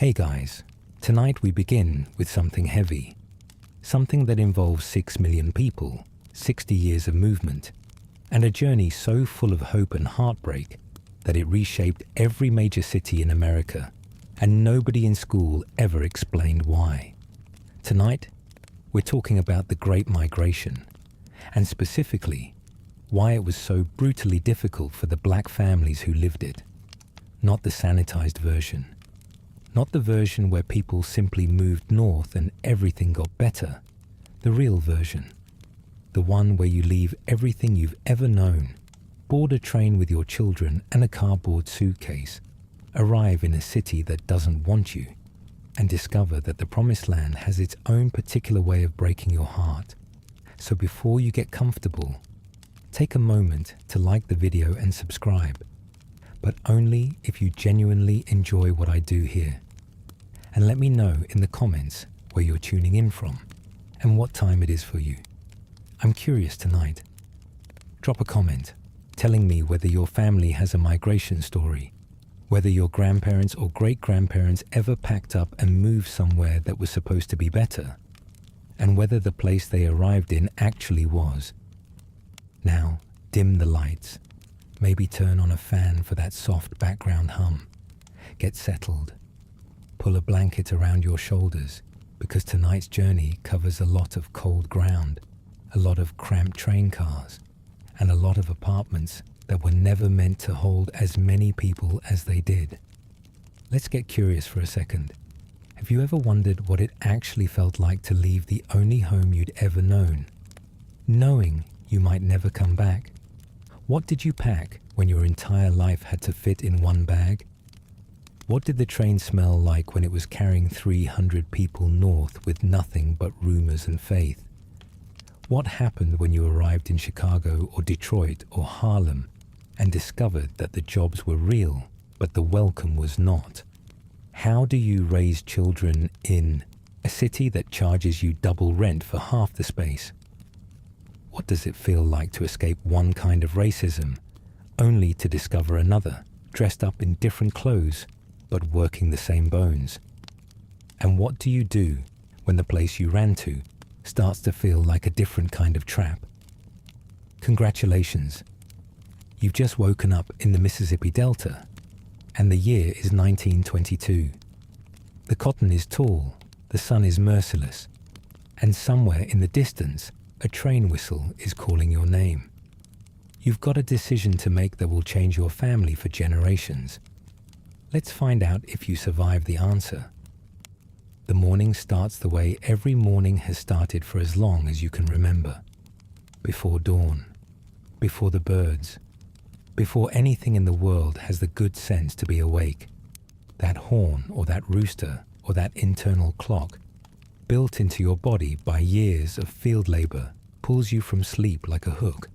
Hey guys, tonight we begin with something heavy. Something that involves 6 million people, 60 years of movement, and a journey so full of hope and heartbreak that it reshaped every major city in America, and nobody in school ever explained why. Tonight, we're talking about the Great Migration, and specifically, why it was so brutally difficult for the black families who lived it. Not the sanitized version. Not the version where people simply moved north and everything got better. The real version. The one where you leave everything you've ever known, board a train with your children and a cardboard suitcase, arrive in a city that doesn't want you, and discover that the Promised Land has its own particular way of breaking your heart. So before you get comfortable, take a moment to like the video and subscribe, but only if you genuinely enjoy what I do here. And let me know in the comments where you're tuning in from and what time it is for you. I'm curious tonight. Drop a comment telling me whether your family has a migration story, whether your grandparents or great-grandparents ever packed up and moved somewhere that was supposed to be better, and whether the place they arrived in actually was. Now, dim the lights. Maybe turn on a fan for that soft background hum. Get settled. Pull a blanket around your shoulders, because tonight's journey covers a lot of cold ground, a lot of cramped train cars, and a lot of apartments that were never meant to hold as many people as they did. Let's get curious for a second. Have you ever wondered what it actually felt like to leave the only home you'd ever known, knowing you might never come back? What did you pack when your entire life had to fit in one bag? What did the train smell like when it was carrying 300 people north with nothing but rumors and faith? What happened when you arrived in Chicago or Detroit or Harlem and discovered that the jobs were real, but the welcome was not? How do you raise children in a city that charges you double rent for half the space? What does it feel like to escape one kind of racism, only to discover another, dressed up in different clothes, but working the same bones? And what do you do when the place you ran to starts to feel like a different kind of trap? Congratulations. You've just woken up in the Mississippi Delta, and the year is 1922. The cotton is tall, the sun is merciless, and somewhere in the distance, a train whistle is calling your name. You've got a decision to make that will change your family for generations. Let's find out if you survive the answer. The morning starts the way every morning has started for as long as you can remember. Before dawn, before the birds, before anything in the world has the good sense to be awake. That horn or that rooster or that internal clock, built into your body by years of field labor, pulls you from sleep like a hook.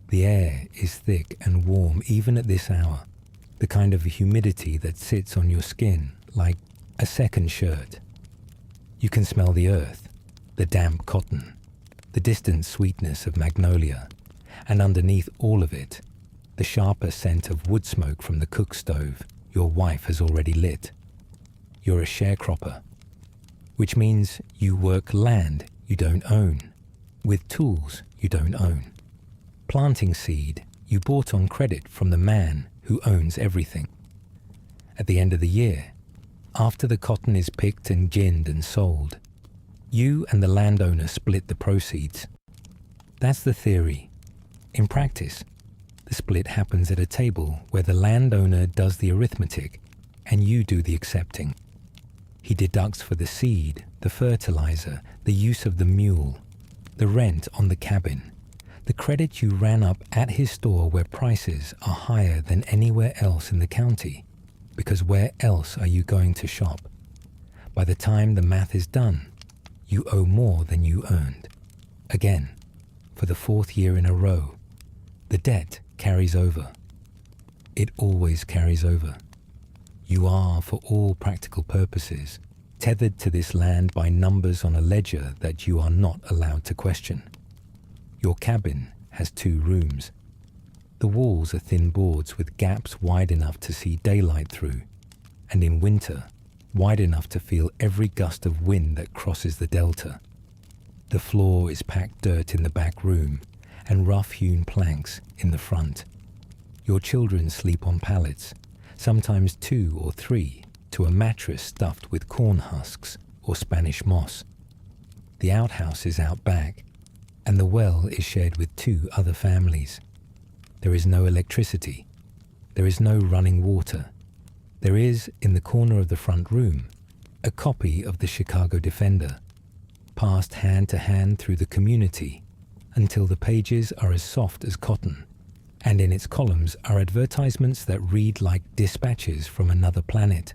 The air is thick and warm even at this hour, the kind of humidity that sits on your skin like a second shirt. You can smell the earth, the damp cotton, the distant sweetness of magnolia, and underneath all of it, the sharper scent of wood smoke from the cook stove your wife has already lit. You're a sharecropper, which means you work land you don't own, with tools you don't own, planting seed you bought on credit from the man who owns everything. At the end of the year, after the cotton is picked and ginned and sold, you and the landowner split the proceeds. That's the theory. In practice, the split happens at a table where the landowner does the arithmetic and you do the accepting. He deducts for the seed, the fertilizer, the use of the mule, the rent on the cabin, the credit you ran up at his store where prices are higher than anywhere else in the county, because where else are you going to shop? By the time the math is done, you owe more than you earned. Again, for the 4th year in a row, the debt carries over. It always carries over. You are, for all practical purposes, tethered to this land by numbers on a ledger that you are not allowed to question. Your cabin has 2 rooms. The walls are thin boards with gaps wide enough to see daylight through, and in winter, wide enough to feel every gust of wind that crosses the delta. The floor is packed dirt in the back room and rough-hewn planks in the front. Your children sleep on pallets, sometimes 2 or 3, to a mattress stuffed with corn husks or Spanish moss. The outhouse is out back, and the well is shared with 2 other families. There is no electricity. There is no running water. There is, in the corner of the front room, a copy of the Chicago Defender, passed hand to hand through the community until the pages are as soft as cotton, and in its columns are advertisements that read like dispatches from another planet.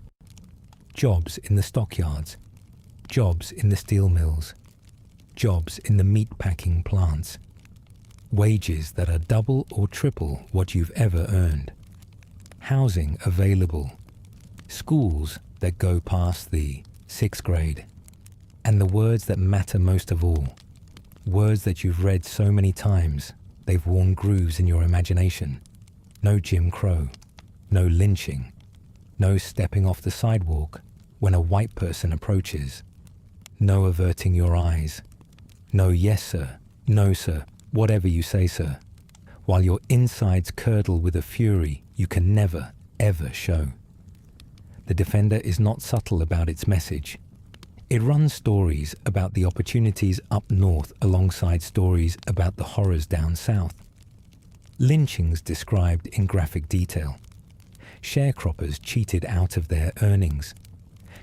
Jobs in the stockyards, jobs in the steel mills, jobs in the meat-packing plants, wages that are double or triple what you've ever earned, housing available, schools that go past the 6th grade, and the words that matter most of all, words that you've read so many times they've worn grooves in your imagination. No Jim Crow, no lynching, no stepping off the sidewalk when a white person approaches, no averting your eyes, no yes sir, no sir, whatever you say sir, while your insides curdle with a fury you can never, ever show. The Defender is not subtle about its message. It runs stories about the opportunities up north alongside stories about the horrors down south. Lynchings described in graphic detail. Sharecroppers cheated out of their earnings.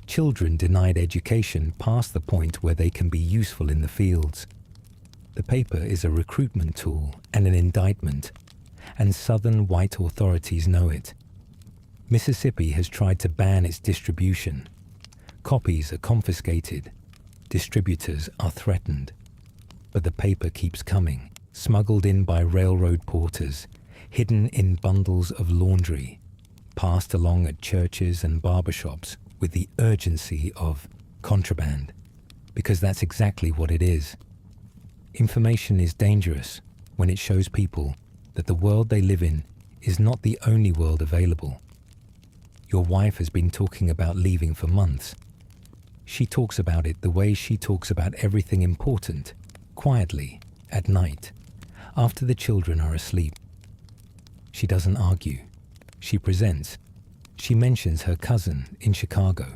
Children denied education past the point where they can be useful in the fields. The paper is a recruitment tool and an indictment, and Southern white authorities know it. Mississippi has tried to ban its distribution. Copies are confiscated. Distributors are threatened. But the paper keeps coming, smuggled in by railroad porters, hidden in bundles of laundry, passed along at churches and barbershops with the urgency of contraband, because that's exactly what it is. Information is dangerous when it shows people that the world they live in is not the only world available. Your wife has been talking about leaving for months. She talks about it the way she talks about everything important, quietly, at night, after the children are asleep. She doesn't argue. She presents. She mentions her cousin in Chicago,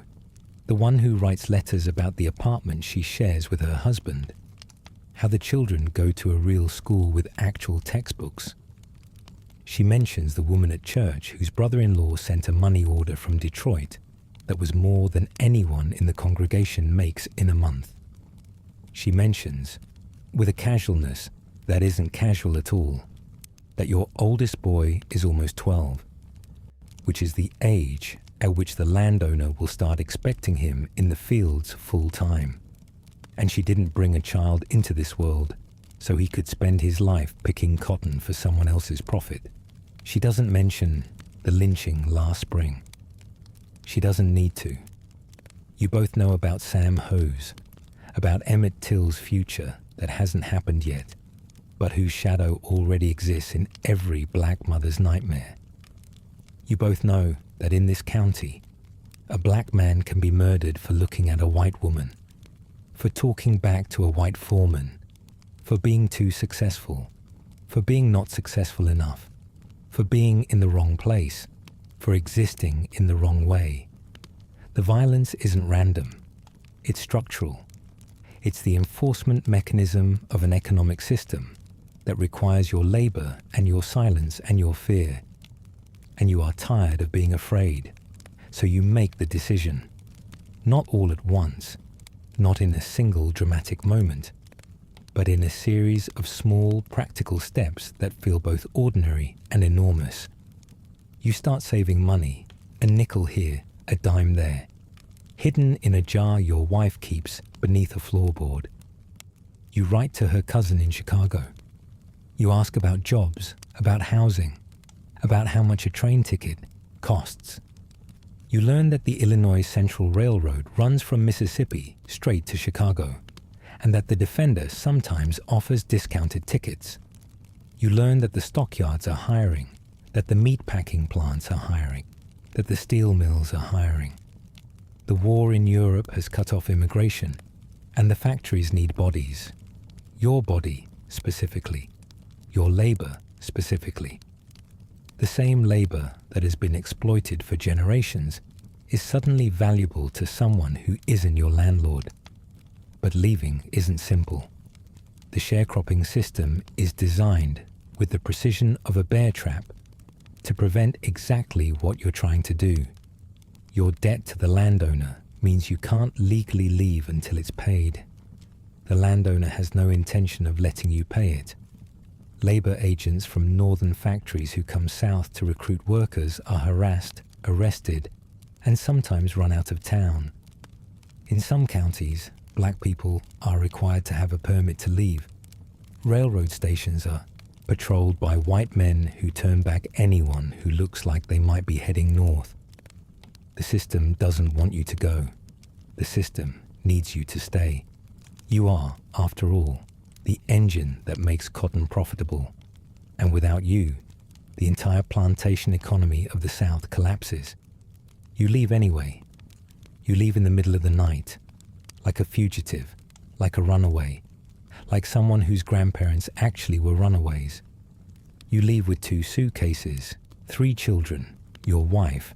the one who writes letters about the apartment she shares with her husband, how the children go to a real school with actual textbooks. She mentions the woman at church whose brother-in-law sent a money order from Detroit that was more than anyone in the congregation makes in a month. She mentions, with a casualness that isn't casual at all, that your oldest boy is almost 12, which is the age at which the landowner will start expecting him in the fields full time. And she didn't bring a child into this world so he could spend his life picking cotton for someone else's profit. She doesn't mention the lynching last spring. She doesn't need to. You both know about Sam Hose, about Emmett Till's future that hasn't happened yet, but whose shadow already exists in every black mother's nightmare. You both know that in this county, a black man can be murdered for looking at a white woman, for talking back to a white foreman, for being too successful, for being not successful enough, for being in the wrong place, for existing in the wrong way. The violence isn't random. It's structural. It's the enforcement mechanism of an economic system that requires your labor and your silence and your fear. And you are tired of being afraid, so you make the decision. Not all at once, not in a single dramatic moment, but in a series of small practical steps that feel both ordinary and enormous. You start saving money, a nickel here, a dime there, hidden in a jar your wife keeps beneath a floorboard. You write to her cousin in Chicago. You ask about jobs, about housing, about how much a train ticket costs. You learn that the Illinois Central Railroad runs from Mississippi straight to Chicago, and that the Defender sometimes offers discounted tickets. You learn that the stockyards are hiring, that the meat-packing plants are hiring, that the steel mills are hiring. The war in Europe has cut off immigration, and the factories need bodies. Your body, specifically. Your labor, specifically. The same labor that has been exploited for generations is suddenly valuable to someone who isn't your landlord. But leaving isn't simple. The sharecropping system is designed with the precision of a bear trap to prevent exactly what you're trying to do. Your debt to the landowner means you can't legally leave until it's paid. The landowner has no intention of letting you pay it. Labor agents from northern factories who come south to recruit workers are harassed, arrested, and sometimes run out of town. In some counties, black people are required to have a permit to leave. Railroad stations are patrolled by white men who turn back anyone who looks like they might be heading north. The system doesn't want you to go. The system needs you to stay. You are, after all, the engine that makes cotton profitable. And without you, the entire plantation economy of the South collapses. You leave anyway. You leave in the middle of the night, like a fugitive, like a runaway, like someone whose grandparents actually were runaways. You leave with 2 suitcases, 3 children, your wife,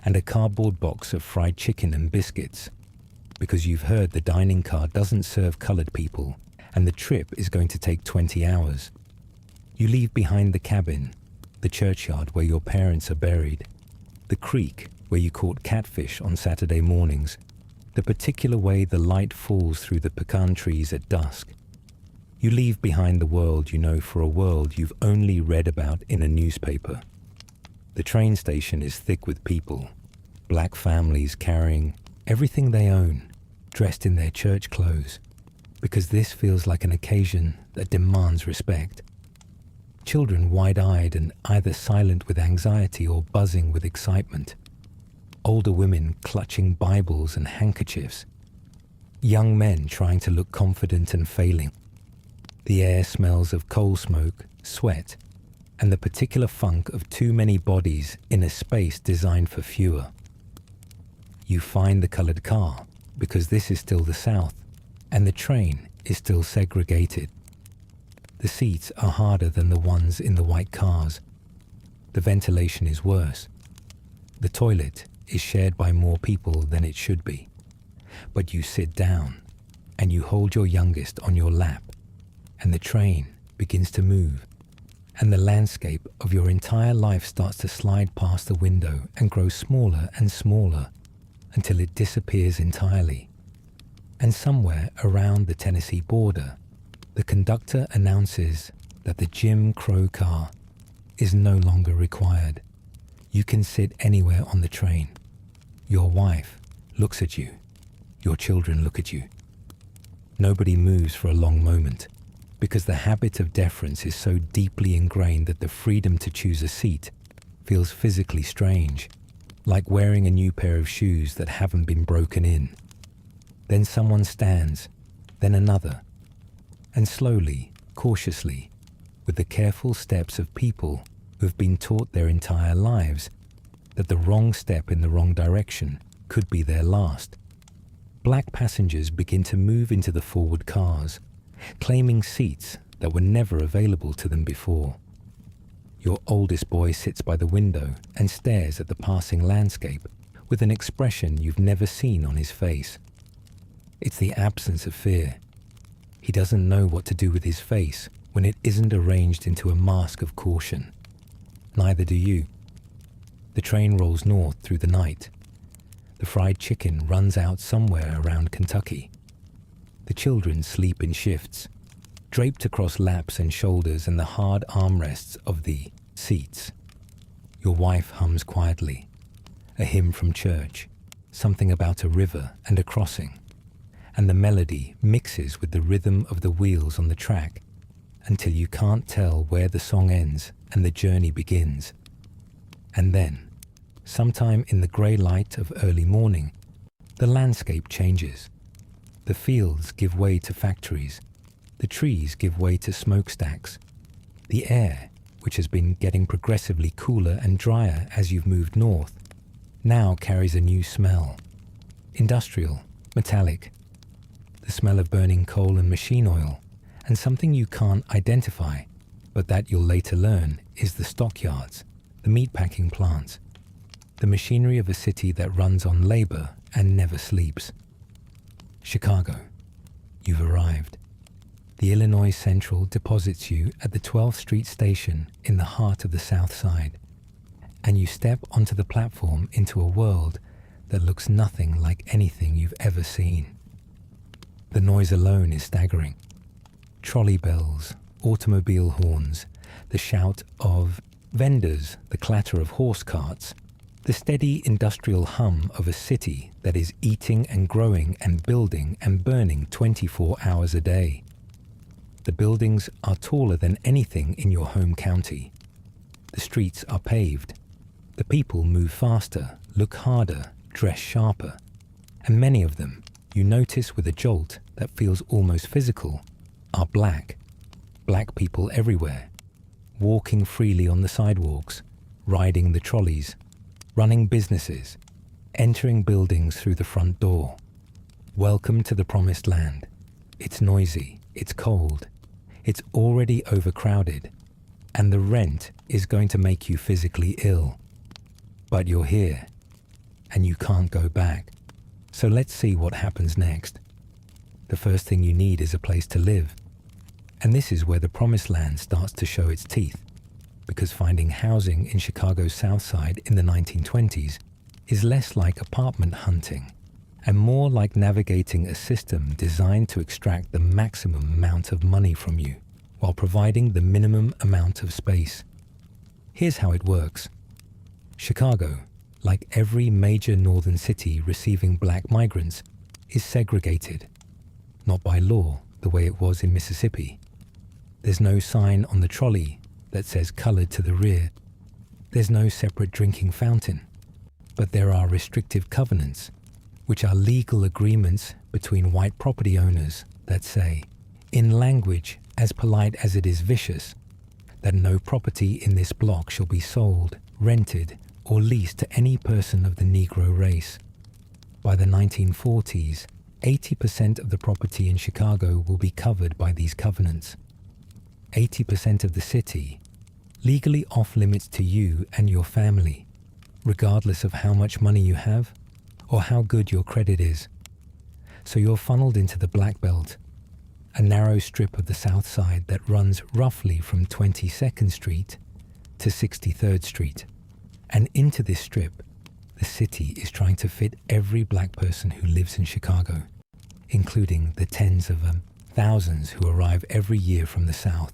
and a cardboard box of fried chicken and biscuits, because you've heard the dining car doesn't serve colored people and the trip is going to take 20 hours. You leave behind the cabin, the churchyard where your parents are buried, the creek where you caught catfish on Saturday mornings, the particular way the light falls through the pecan trees at dusk. You leave behind the world you know for a world you've only read about in a newspaper. The train station is thick with people, black families carrying everything they own, dressed in their church clothes, because this feels like an occasion that demands respect. Children wide-eyed and either silent with anxiety or buzzing with excitement. Older women clutching Bibles and handkerchiefs. Young men trying to look confident and failing. The air smells of coal smoke, sweat, and the particular funk of too many bodies in a space designed for fewer. You find the colored car because this is still the South, and the train is still segregated. The seats are harder than the ones in the white cars. The ventilation is worse. The toilet is shared by more people than it should be. But you sit down, and you hold your youngest on your lap, and the train begins to move, and the landscape of your entire life starts to slide past the window and grow smaller and smaller until it disappears entirely. And somewhere around the Tennessee border, the conductor announces that the Jim Crow car is no longer required. You can sit anywhere on the train. Your wife looks at you. Your children look at you. Nobody moves for a long moment, because the habit of deference is so deeply ingrained that the freedom to choose a seat feels physically strange, like wearing a new pair of shoes that haven't been broken in. Then someone stands, then another, and slowly, cautiously, with the careful steps of people who've been taught their entire lives that the wrong step in the wrong direction could be their last, black passengers begin to move into the forward cars, claiming seats that were never available to them before. Your oldest boy sits by the window and stares at the passing landscape with an expression you've never seen on his face. It's the absence of fear. He doesn't know what to do with his face when it isn't arranged into a mask of caution. Neither do you. The train rolls north through the night. The fried chicken runs out somewhere around Kentucky. The children sleep in shifts, draped across laps and shoulders and the hard armrests of the seats. Your wife hums quietly, a hymn from church, something about a river and a crossing, and the melody mixes with the rhythm of the wheels on the track until you can't tell where the song ends and the journey begins. And then, sometime in the grey light of early morning, the landscape changes. The fields give way to factories. The trees give way to smokestacks. The air, which has been getting progressively cooler and drier as you've moved north, now carries a new smell. industrial, metallic. The smell of burning coal and machine oil, and something you can't identify, but that you'll later learn is the stockyards, the meatpacking plants, the machinery of a city that runs on labor and never sleeps. Chicago. You've arrived. The Illinois Central deposits you at the 12th Street station in the heart of the South Side, and you step onto the platform into a world that looks nothing like anything you've ever seen. The noise alone is staggering. Trolley bells, automobile horns, the shout of vendors, the clatter of horse carts, the steady industrial hum of a city that is eating and growing and building and burning 24 hours a day. The buildings are taller than anything in your home county. The streets are paved. The people move faster, look harder, dress sharper. And many of them, you notice with a jolt that feels almost physical, are black. Black people everywhere, walking freely on the sidewalks, riding the trolleys, running businesses, entering buildings through the front door. Welcome to the promised land. It's noisy, it's cold, it's already overcrowded, and the rent is going to make you physically ill. But you're here, and you can't go back. So let's see what happens next. The first thing you need is a place to live. And this is where the promised land starts to show its teeth, because finding housing in Chicago's South Side in the 1920s is less like apartment hunting and more like navigating a system designed to extract the maximum amount of money from you while providing the minimum amount of space. Here's how it works. Chicago, like every major northern city receiving black migrants, is segregated, not by law the way it was in Mississippi. There's no sign on the trolley that says colored to the rear. There's no separate drinking fountain, but there are restrictive covenants, which are legal agreements between white property owners that say, in language as polite as it is vicious, that no property in this block shall be sold, rented, or leased to any person of the Negro race. By the 1940s, 80% of the property in Chicago will be covered by these covenants. 80% of the city, legally off limits to you and your family, regardless of how much money you have or how good your credit is. So you're funneled into the Black Belt, a narrow strip of the South Side that runs roughly from 22nd Street to 63rd Street. And into this strip, the city is trying to fit every black person who lives in Chicago, including the tens of thousands who arrive every year from the South.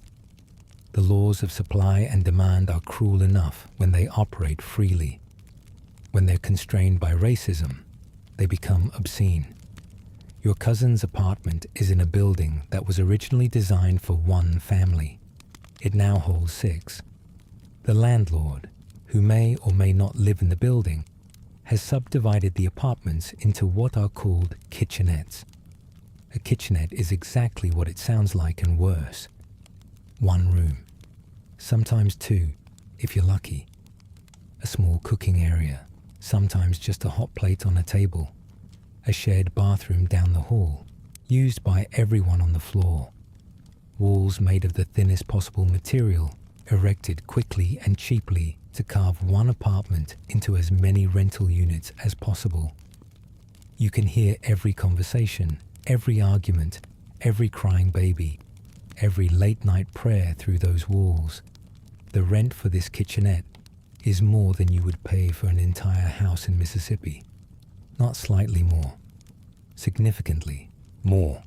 The laws of supply and demand are cruel enough when they operate freely. When they're constrained by racism, they become obscene. Your cousin's apartment is in a building that was originally designed for one family. It now holds 6. The landlord, who may or may not live in the building, has subdivided the apartments into what are called kitchenettes. A kitchenette is exactly what it sounds like and worse. 1 room, sometimes 2, if you're lucky. A small cooking area, sometimes just a hot plate on a table. A shared bathroom down the hall, used by everyone on the floor. Walls made of the thinnest possible material, erected quickly and cheaply to carve one apartment into as many rental units as possible. You can hear every conversation, every argument, every crying baby, every late-night prayer through those walls. The rent for this kitchenette is more than you would pay for an entire house in Mississippi. Not slightly more, significantly more.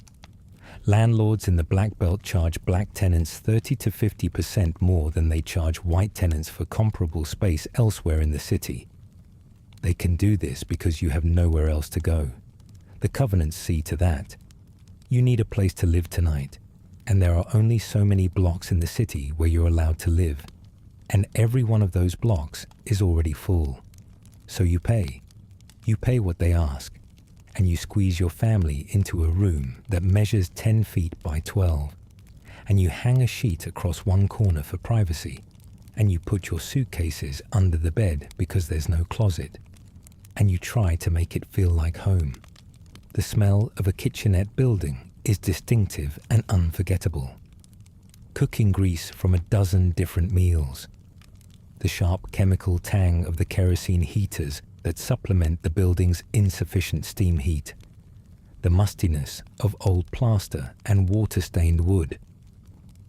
Landlords in the Black Belt charge black tenants 30 to 50% more than they charge white tenants for comparable space elsewhere in the city. They can do this because you have nowhere else to go. The covenants see to that. You need a place to live tonight, and there are only so many blocks in the city where you're allowed to live, and every one of those blocks is already full. So you pay. You pay what they ask, and you squeeze your family into a room that measures 10 feet by 12, and you hang a sheet across one corner for privacy, and you put your suitcases under the bed because there's no closet, and you try to make it feel like home. The smell of a kitchenette building is distinctive and unforgettable. Cooking grease from a dozen different meals. The sharp chemical tang of the kerosene heaters that supplement the building's insufficient steam heat. The mustiness of old plaster and water-stained wood.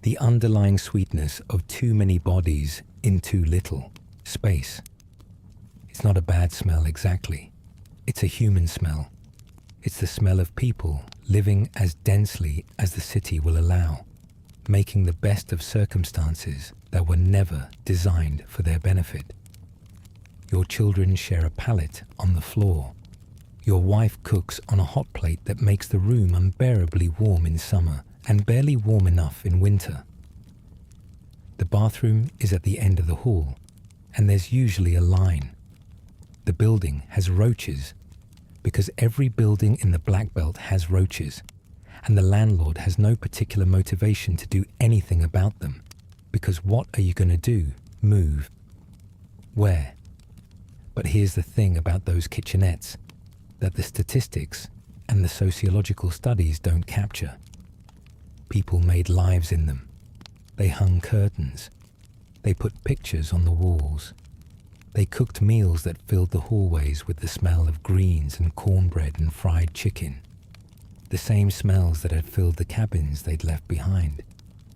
The underlying sweetness of too many bodies in too little space. It's not a bad smell exactly. It's a human smell. It's the smell of people living as densely as the city will allow, making the best of circumstances that were never designed for their benefit. Your children share a pallet on the floor. Your wife cooks on a hot plate that makes the room unbearably warm in summer and barely warm enough in winter. The bathroom is at the end of the hall, and there's usually a line. The building has roaches, because every building in the Black Belt has roaches, and the landlord has no particular motivation to do anything about them, because what are you going to do? Move. Where? But here's the thing about those kitchenettes, that the statistics and the sociological studies don't capture. People made lives in them. They hung curtains. They put pictures on the walls. They cooked meals that filled the hallways with the smell of greens and cornbread and fried chicken. The same smells that had filled the cabins they'd left behind,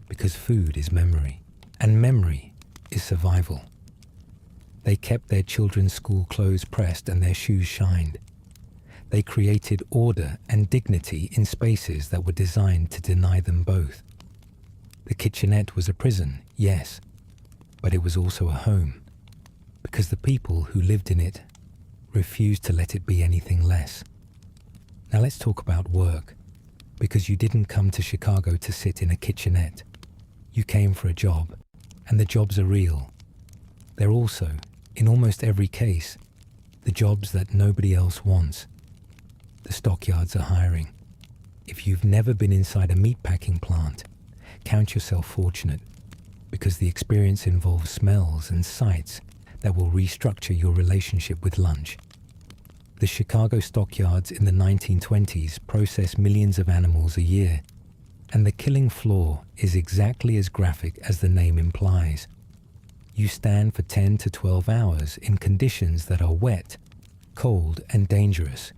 because food is memory, and memory is survival. They kept their children's school clothes pressed and their shoes shined. They created order and dignity in spaces that were designed to deny them both. The kitchenette was a prison, yes, but it was also a home, because the people who lived in it refused to let it be anything less. Now let's talk about work, because you didn't come to Chicago to sit in a kitchenette. You came for a job, and the jobs are real. They're also, in almost every case, the jobs that nobody else wants. The stockyards are hiring. If you've never been inside a meatpacking plant, count yourself fortunate, because the experience involves smells and sights that will restructure your relationship with lunch. The Chicago stockyards in the 1920s process millions of animals a year, and the killing floor is exactly as graphic as the name implies. You stand for 10 to 12 hours in conditions that are wet, cold, and dangerous,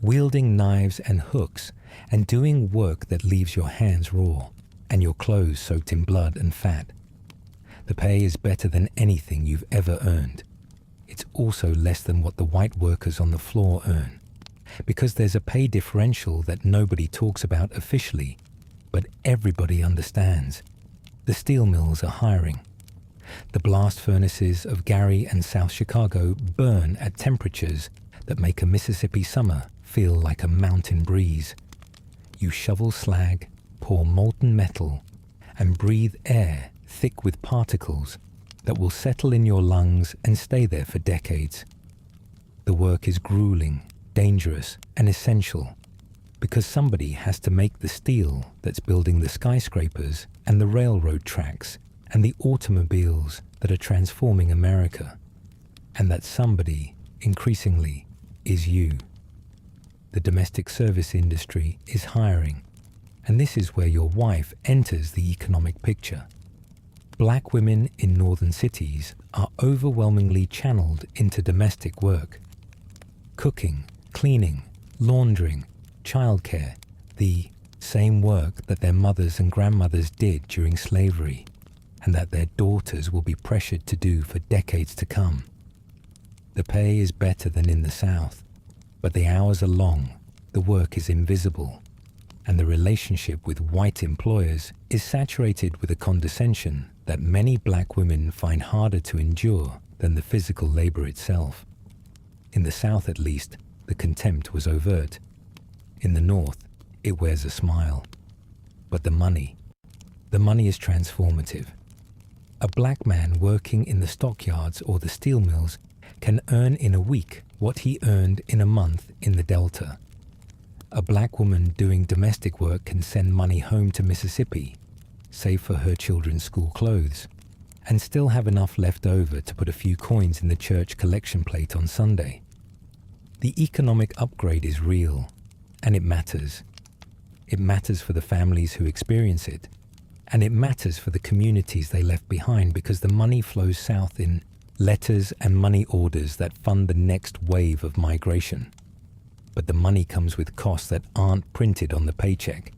wielding knives and hooks, and doing work that leaves your hands raw and your clothes soaked in blood and fat. The pay is better than anything you've ever earned. It's also less than what the white workers on the floor earn, because there's a pay differential that nobody talks about officially, but everybody understands. The steel mills are hiring. The blast furnaces of Gary and South Chicago burn at temperatures that make a Mississippi summer feel like a mountain breeze. You shovel slag, pour molten metal, and breathe air thick with particles that will settle in your lungs and stay there for decades. The work is grueling, dangerous, and essential, because somebody has to make the steel that's building the skyscrapers and the railroad tracks and the automobiles that are transforming America. And that somebody, increasingly, is you. The domestic service industry is hiring, and this is where your wife enters the economic picture. Black women in northern cities are overwhelmingly channeled into domestic work. Cooking, cleaning, laundering, childcare, the same work that their mothers and grandmothers did during slavery, and that their daughters will be pressured to do for decades to come. The pay is better than in the South, but the hours are long, the work is invisible, and the relationship with white employers is saturated with a condescension that many black women find harder to endure than the physical labor itself. In the South, at least, the contempt was overt. In the North, it wears a smile. But the money is transformative. A black man working in the stockyards or the steel mills can earn in a week what he earned in a month in the Delta. A black woman doing domestic work can send money home to Mississippi, save for her children's school clothes, and still have enough left over to put a few coins in the church collection plate on Sunday. The economic upgrade is real, and it matters. It matters for the families who experience it, and it matters for the communities they left behind because the money flows south in letters and money orders that fund the next wave of migration. But the money comes with costs that aren't printed on the paycheck.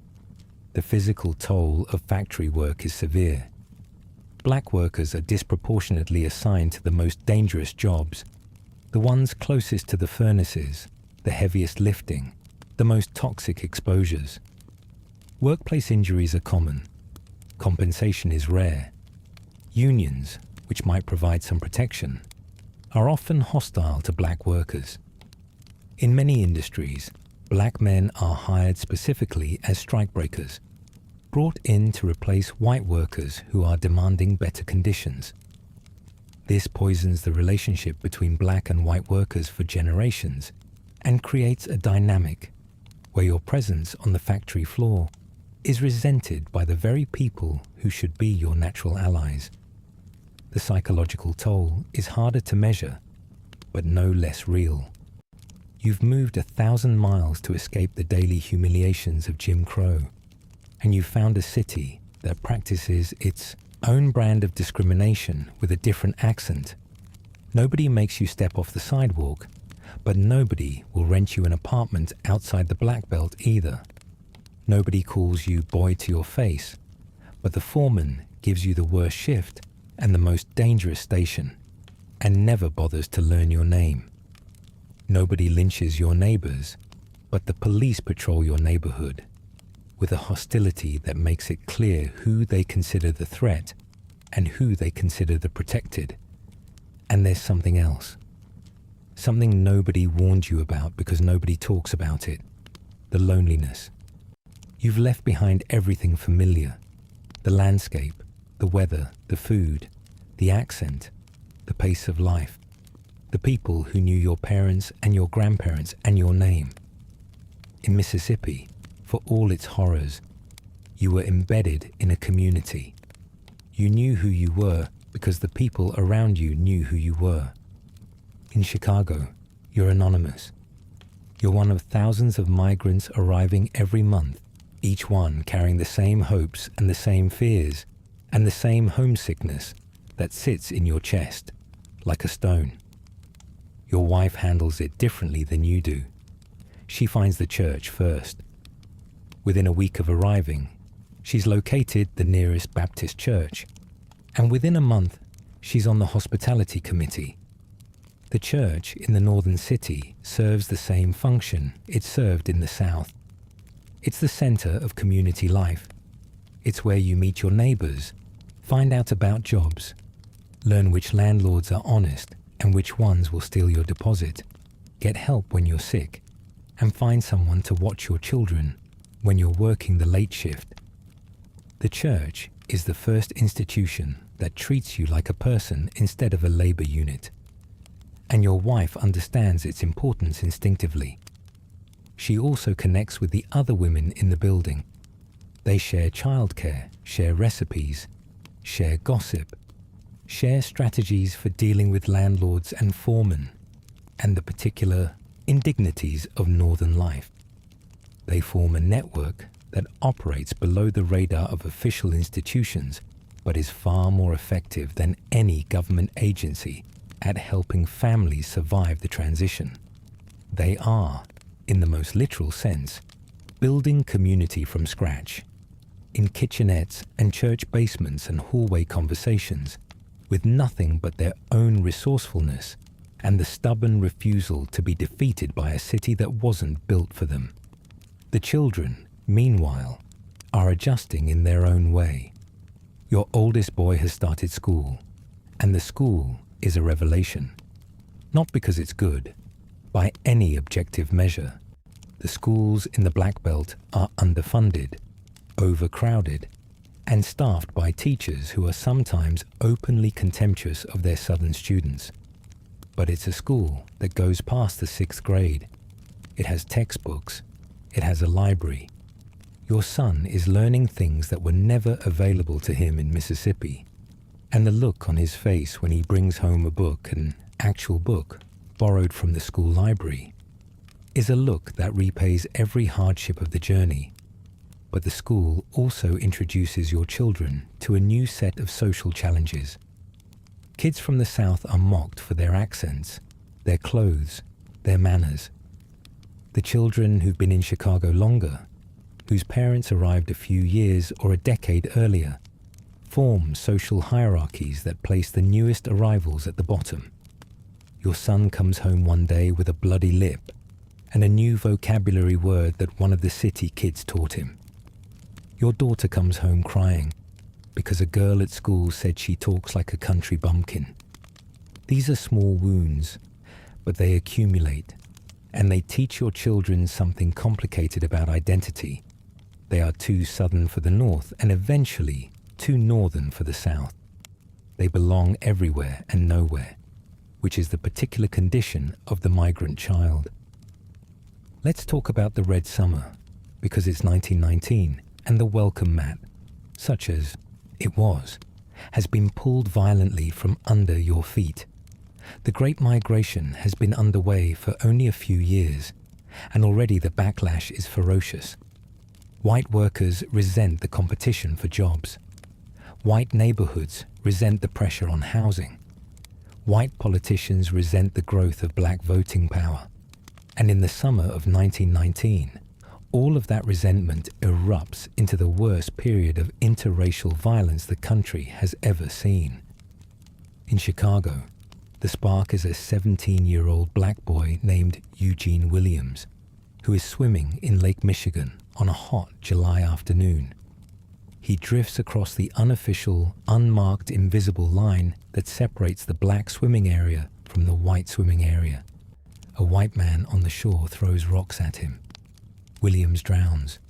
The physical toll of factory work is severe. Black workers are disproportionately assigned to the most dangerous jobs, the ones closest to the furnaces, the heaviest lifting, the most toxic exposures. Workplace injuries are common. Compensation is rare. Unions, which might provide some protection, are often hostile to black workers. In many industries, black men are hired specifically as strikebreakers, brought in to replace white workers who are demanding better conditions. This poisons the relationship between black and white workers for generations and creates a dynamic where your presence on the factory floor is resented by the very people who should be your natural allies. The psychological toll is harder to measure, but no less real. You've moved 1,000 miles to escape the daily humiliations of Jim Crow, and you've found a city that practices its own brand of discrimination with a different accent. Nobody makes you step off the sidewalk, but nobody will rent you an apartment outside the Black Belt either. Nobody calls you boy to your face, but the foreman gives you the worst shift and the most dangerous station, and never bothers to learn your name. Nobody lynches your neighbors, but the police patrol your neighborhood with a hostility that makes it clear who they consider the threat and who they consider the protected. And there's something else. Something nobody warned you about because nobody talks about it. The loneliness. You've left behind everything familiar. The landscape, the weather, the food, the accent, the pace of life. The people who knew your parents and your grandparents and your name. In Mississippi, for all its horrors, you were embedded in a community. You knew who you were because the people around you knew who you were. In Chicago, you're anonymous. You're one of thousands of migrants arriving every month, each one carrying the same hopes and the same fears and the same homesickness that sits in your chest, like a stone. Your wife handles it differently than you do. She finds the church first. Within a week of arriving, she's located the nearest Baptist church, and within a month, she's on the hospitality committee. The church in the northern city serves the same function it served in the south. It's the center of community life. It's where you meet your neighbors, find out about jobs, learn which landlords are honest and which ones will steal your deposit, get help when you're sick, and find someone to watch your children when you're working the late shift. The church is the first institution that treats you like a person instead of a labor unit. And your wife understands its importance instinctively. She also connects with the other women in the building. They share childcare, share recipes, share gossip, share strategies for dealing with landlords and foremen, and the particular indignities of northern life. They form a network that operates below the radar of official institutions, but is far more effective than any government agency at helping families survive the transition. They are, in the most literal sense, building community from scratch. In kitchenettes and church basements and hallway conversations, with nothing but their own resourcefulness and the stubborn refusal to be defeated by a city that wasn't built for them. The children, meanwhile, are adjusting in their own way. Your oldest boy has started school, and the school is a revelation. Not because it's good, by any objective measure. The schools in the Black Belt are underfunded, overcrowded, and staffed by teachers who are sometimes openly contemptuous of their Southern students. But it's a school that goes past the 6th grade. It has textbooks. It has a library. Your son is learning things that were never available to him in Mississippi. And the look on his face when he brings home a book, an actual book, borrowed from the school library. is a look that repays every hardship of the journey, but the school also introduces your children to a new set of social challenges. Kids from the South are mocked for their accents, their clothes, their manners. The children who've been in Chicago longer, whose parents arrived a few years or a decade earlier, form social hierarchies that place the newest arrivals at the bottom. Your son comes home one day with a bloody lip and a new vocabulary word that one of the city kids taught him. Your daughter comes home crying because a girl at school said she talks like a country bumpkin. These are small wounds, but they accumulate, and they teach your children something complicated about identity. They are too southern for the north and eventually too northern for the south. They belong everywhere and nowhere, which is the particular condition of the migrant child. Let's talk about the Red Summer, because it's 1919 and the welcome mat, such as it was, has been pulled violently from under your feet. The Great Migration has been underway for only a few years, and already the backlash is ferocious. White workers resent the competition for jobs. White neighborhoods resent the pressure on housing. White politicians resent the growth of black voting power. And in the summer of 1919, all of that resentment erupts into the worst period of interracial violence the country has ever seen. In Chicago, the spark is a 17-year-old black boy named Eugene Williams, who is swimming in Lake Michigan on a hot July afternoon. He drifts across the unofficial, unmarked, invisible line that separates the black swimming area from the white swimming area. A white man on the shore throws rocks at him. Williams drowns.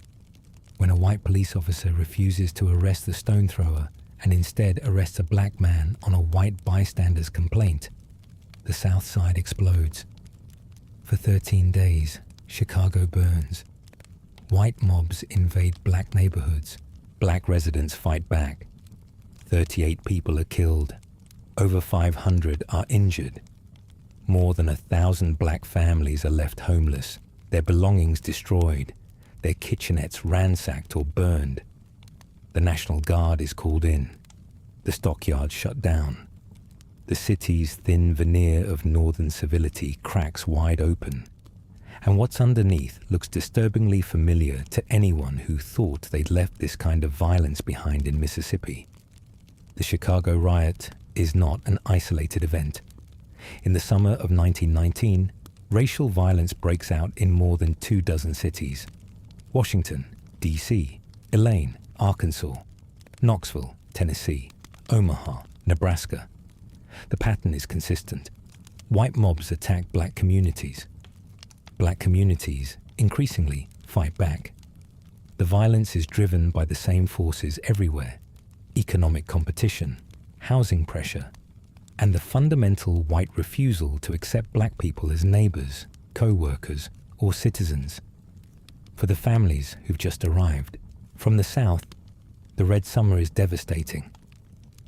When a white police officer refuses to arrest the stone thrower and instead arrests a black man on a white bystander's complaint, the South Side explodes. For 13 days, Chicago burns. White mobs invade black neighborhoods. Black residents fight back. 38 people are killed. Over 500 are injured. More than 1,000 black families are left homeless, their belongings destroyed, their kitchenettes ransacked or burned. The National Guard is called in. The stockyards shut down. The city's thin veneer of northern civility cracks wide open, and what's underneath looks disturbingly familiar to anyone who thought they'd left this kind of violence behind in Mississippi. The Chicago riot is not an isolated event. In the summer of 1919, racial violence breaks out in more than 24 cities: Washington, D.C., Elaine, Arkansas, Knoxville, Tennessee, Omaha, Nebraska. The pattern is consistent. White mobs attack black communities. Black communities, increasingly, fight back. The violence is driven by the same forces everywhere: economic competition, housing pressure, and the fundamental white refusal to accept black people as neighbors, co-workers, or citizens. For the families who've just arrived from the South, the Red Summer is devastating.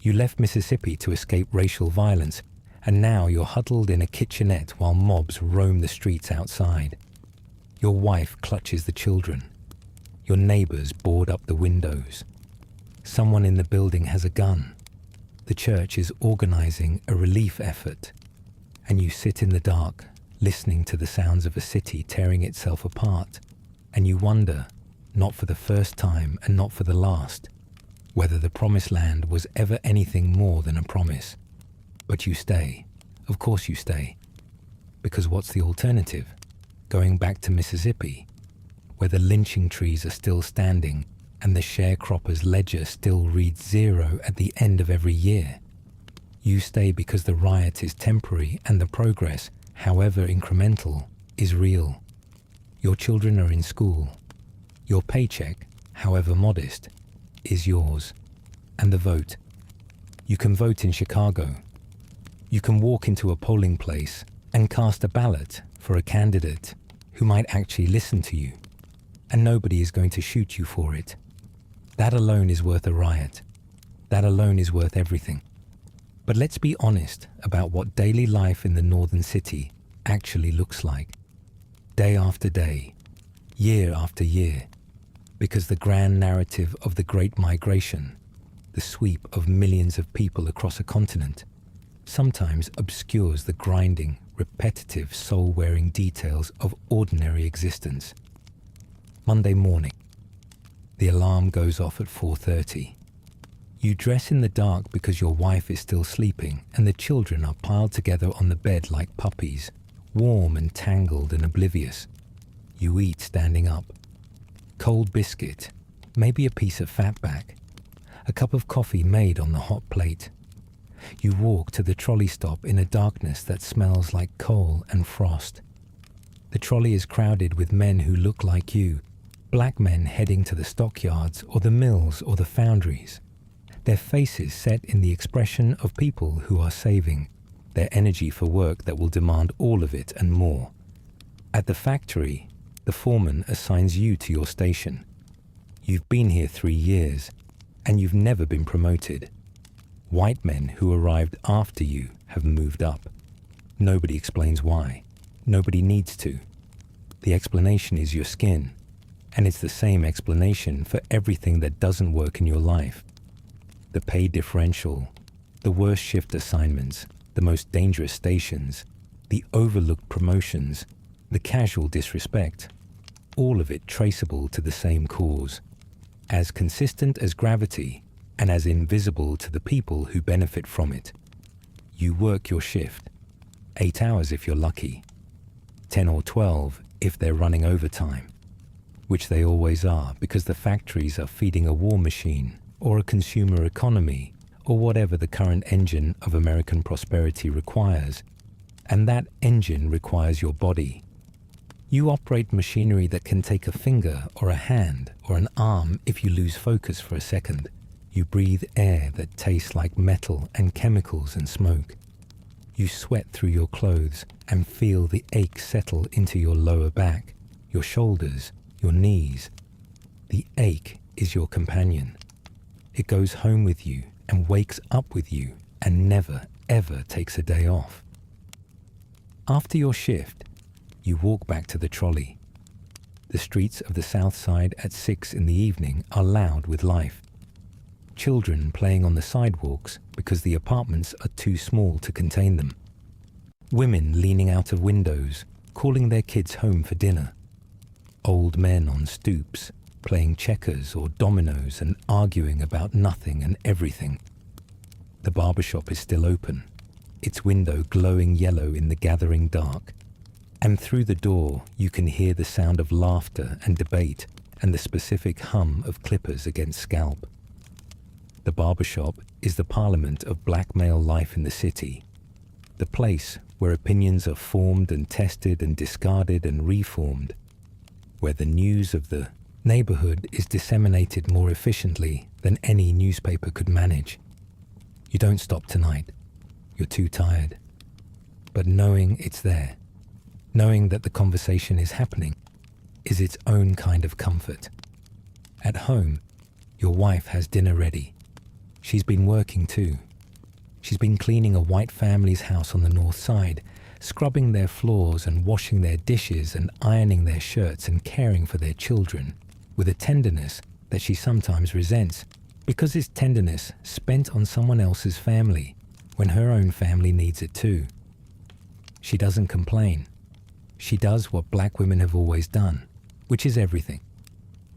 You left Mississippi to escape racial violence, and now you're huddled in a kitchenette while mobs roam the streets outside. Your wife clutches the children. Your neighbors board up the windows. Someone in the building has a gun. The church is organizing a relief effort, and you sit in the dark, listening to the sounds of a city tearing itself apart, and you wonder, not for the first time and not for the last, whether the promised land was ever anything more than a promise. But you stay. Of course you stay. Because what's the alternative? Going back to Mississippi, where the lynching trees are still standing and the sharecropper's ledger still reads 0 at the end of every year. You stay because the riot is temporary and the progress, however incremental, is real. Your children are in school. Your paycheck, however modest, is yours. And the vote. You can vote in Chicago. You can walk into a polling place and cast a ballot for a candidate who might actually listen to you, and nobody is going to shoot you for it. That alone is worth a riot. That alone is worth everything. But let's be honest about what daily life in the northern city actually looks like. day after day, year after year, because the grand narrative of the Great Migration, the sweep of millions of people across a continent, sometimes obscures the grinding, repetitive, soul-wearing details of ordinary existence. Monday morning. The alarm goes off at 4:30. You dress in the dark because your wife is still sleeping and the children are piled together on the bed like puppies, warm and tangled and oblivious. You eat standing up. Cold biscuit, maybe a piece of fatback, a cup of coffee made on the hot plate. You walk to the trolley stop in a darkness that smells like coal and frost. The trolley is crowded with men who look like you, black men heading to the stockyards or the mills or the foundries. Their faces set in the expression of people who are saving, their energy for work that will demand all of it and more. At the factory, the foreman assigns you to your station. You've been here 3 years, and you've never been promoted. White men who arrived after you have moved up. Nobody explains why. Nobody needs to. The explanation is your skin, and it's the same explanation for everything that doesn't work in your life. The pay differential, the worst shift assignments, the most dangerous stations, the overlooked promotions, the casual disrespect, all of it traceable to the same cause, as consistent as gravity and as invisible to the people who benefit from it. You work your shift, 8 hours if you're lucky, 10 or 12 if they're running overtime, which they always are because the factories are feeding a war machine or a consumer economy, or whatever the current engine of American prosperity requires, and that engine requires your body. You operate machinery that can take a finger or a hand or an arm if you lose focus for a second. You breathe air that tastes like metal and chemicals and smoke. You sweat through your clothes and feel the ache settle into your lower back, your shoulders, your knees. The ache is your companion. It goes home with you and wakes up with you and never, ever takes a day off. After your shift, you walk back to the trolley. The streets of the South Side at 6 in the evening are loud with life. Children playing on the sidewalks because the apartments are too small to contain them. Women leaning out of windows, calling their kids home for dinner. Old men on stoops, playing checkers or dominoes and arguing about nothing and everything. The barbershop is still open, its window glowing yellow in the gathering dark, and through the door you can hear the sound of laughter and debate and the specific hum of clippers against scalp. The barbershop is the parliament of black male life in the city, the place where opinions are formed and tested and discarded and reformed, where the news of the neighborhood is disseminated more efficiently than any newspaper could manage. You don't stop tonight. You're too tired. But knowing it's there, knowing that the conversation is happening, is its own kind of comfort. At home, your wife has dinner ready. She's been working too. She's been cleaning a white family's house on the north side, scrubbing their floors and washing their dishes and ironing their shirts and caring for their children, with a tenderness that she sometimes resents, because it's tenderness spent on someone else's family when her own family needs it too. She doesn't complain. She does what black women have always done, which is everything.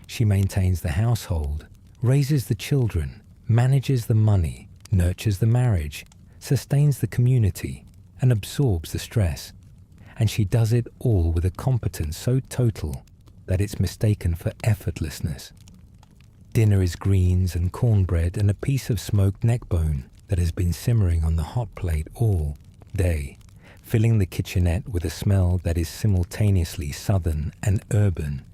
She maintains the household, raises the children, manages the money, nurtures the marriage, sustains the community, and absorbs the stress. And she does it all with a competence so total that it's mistaken for effortlessness. Dinner is greens and cornbread and a piece of smoked neck bone that has been simmering on the hot plate all day, filling the kitchenette with a smell that is simultaneously southern and urban,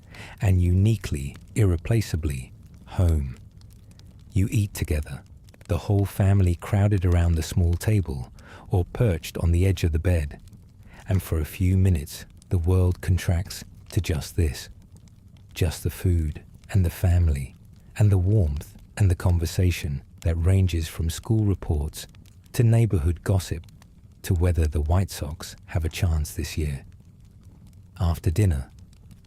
and uniquely, irreplaceably, home. You eat together, the whole family crowded around the small table or perched on the edge of the bed, and for a few minutes the world contracts to just this, just the food and the family and the warmth and the conversation that ranges from school reports to neighborhood gossip to whether the White Sox have a chance this year. After dinner,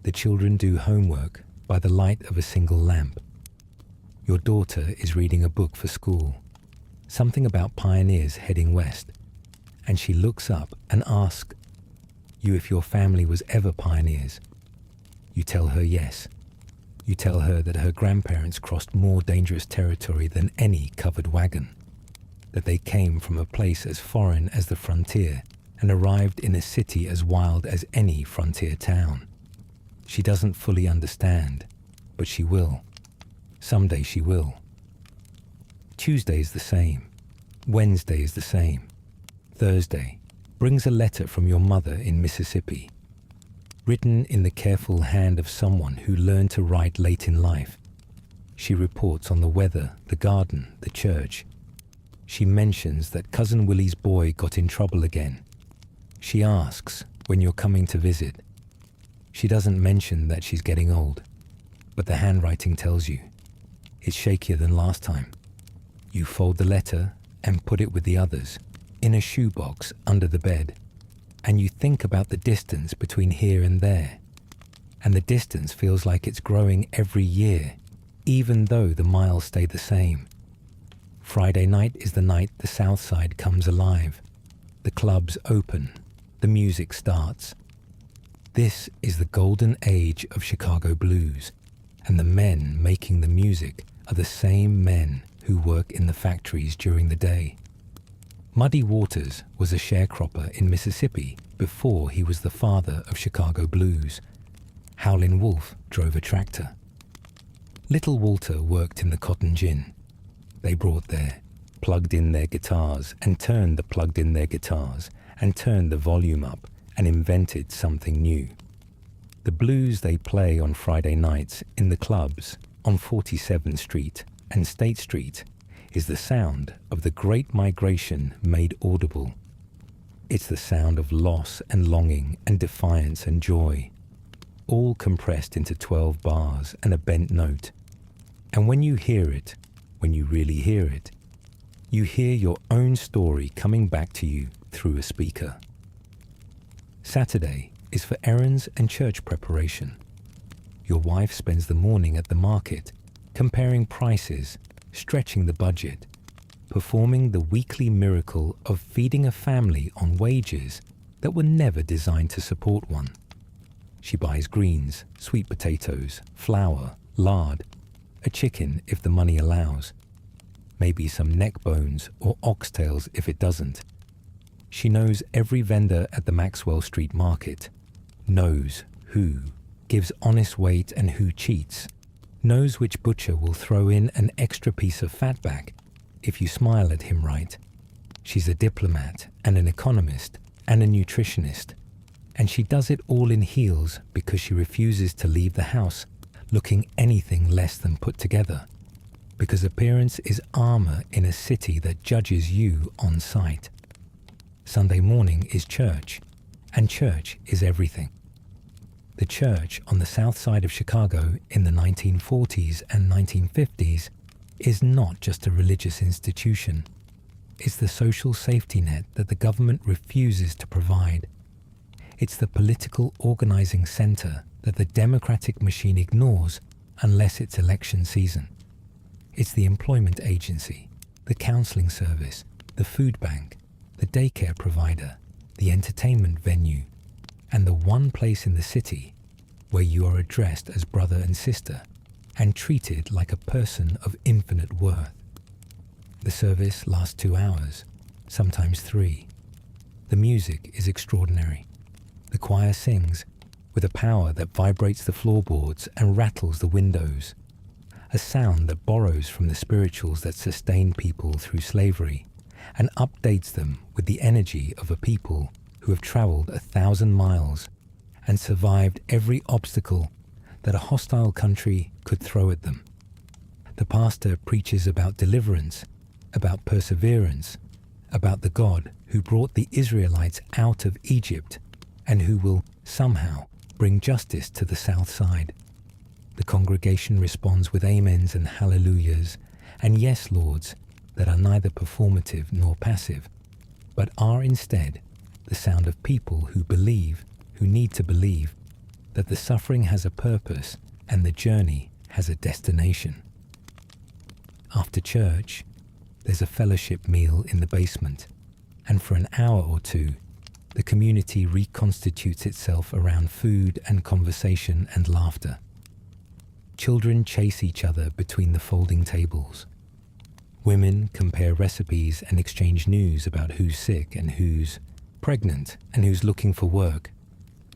the children do homework by the light of a single lamp. Your daughter is reading a book for school, something about pioneers heading west, and she looks up and asks you if your family was ever pioneers. You tell her yes. You tell her that her grandparents crossed more dangerous territory than any covered wagon, that they came from a place as foreign as the frontier and arrived in a city as wild as any frontier town. She doesn't fully understand, but she will. Someday she will. Tuesday is the same. Wednesday is the same. Thursday brings a letter from your mother in Mississippi, written in the careful hand of someone who learned to write late in life. She reports on the weather, the garden, the church. She mentions that Cousin Willie's boy got in trouble again. She asks when you're coming to visit. She doesn't mention that she's getting old, but the handwriting tells you. It's shakier than last time. You fold the letter and put it with the others in a shoebox under the bed, and you think about the distance between here and there. And the distance feels like it's growing every year, even though the miles stay the same. Friday night is the night the South Side comes alive. The clubs open. The music starts. This is the golden age of Chicago blues, and the men making the music are the same men who work in the factories during the day. Muddy Waters was a sharecropper in Mississippi before he was the father of Chicago blues. Howlin' Wolf drove a tractor. Little Walter worked in the cotton gin. They brought there, plugged in their guitars and turned the plugged in their guitars and turned the volume up and invented something new. The blues they play on Friday nights in the clubs on 47th Street and State Street is the sound of the Great Migration made audible. It's the sound of loss and longing and defiance and joy, all compressed into 12 bars and a bent note. And when you hear it, when you really hear it, you hear your own story coming back to you through a speaker. Saturday is for errands and church preparation. Your wife spends the morning at the market, comparing prices, stretching the budget, performing the weekly miracle of feeding a family on wages that were never designed to support one. She buys greens, sweet potatoes, flour, lard, a chicken if the money allows, maybe some neck bones or oxtails if it doesn't. She knows every vendor at the Maxwell Street Market, knows who gives honest weight and who cheats, knows which butcher will throw in an extra piece of fat back if you smile at him right. She's a diplomat and an economist and a nutritionist, and she does it all in heels because she refuses to leave the house looking anything less than put together, because appearance is armor in a city that judges you on sight. Sunday morning is church, and church is everything. The church on the south side of Chicago in the 1940s and 1950s is not just a religious institution. It's the social safety net that the government refuses to provide. It's the political organizing center that the democratic machine ignores unless it's election season. It's the employment agency, the counseling service, the food bank, the daycare provider, the entertainment venue, and the one place in the city where you are addressed as brother and sister and treated like a person of infinite worth. The service lasts 2 hours, sometimes 3. The music is extraordinary. The choir sings with a power that vibrates the floorboards and rattles the windows, a sound that borrows from the spirituals that sustain people through slavery and updates them with the energy of a people who have traveled 1,000 miles and survived every obstacle that a hostile country could throw at them. The pastor preaches about deliverance, about perseverance, about the God who brought the Israelites out of Egypt and who will somehow bring justice to the south side. The congregation responds with amens and hallelujahs and yes lords that are neither performative nor passive, but are instead the sound of people who believe, who need to believe that the suffering has a purpose and the journey has a destination. After church, there's a fellowship meal in the basement, and for an hour or two, the community reconstitutes itself around food and conversation and laughter. Children chase each other between the folding tables. Women compare recipes and exchange news about who's sick and who's pregnant and who's looking for work.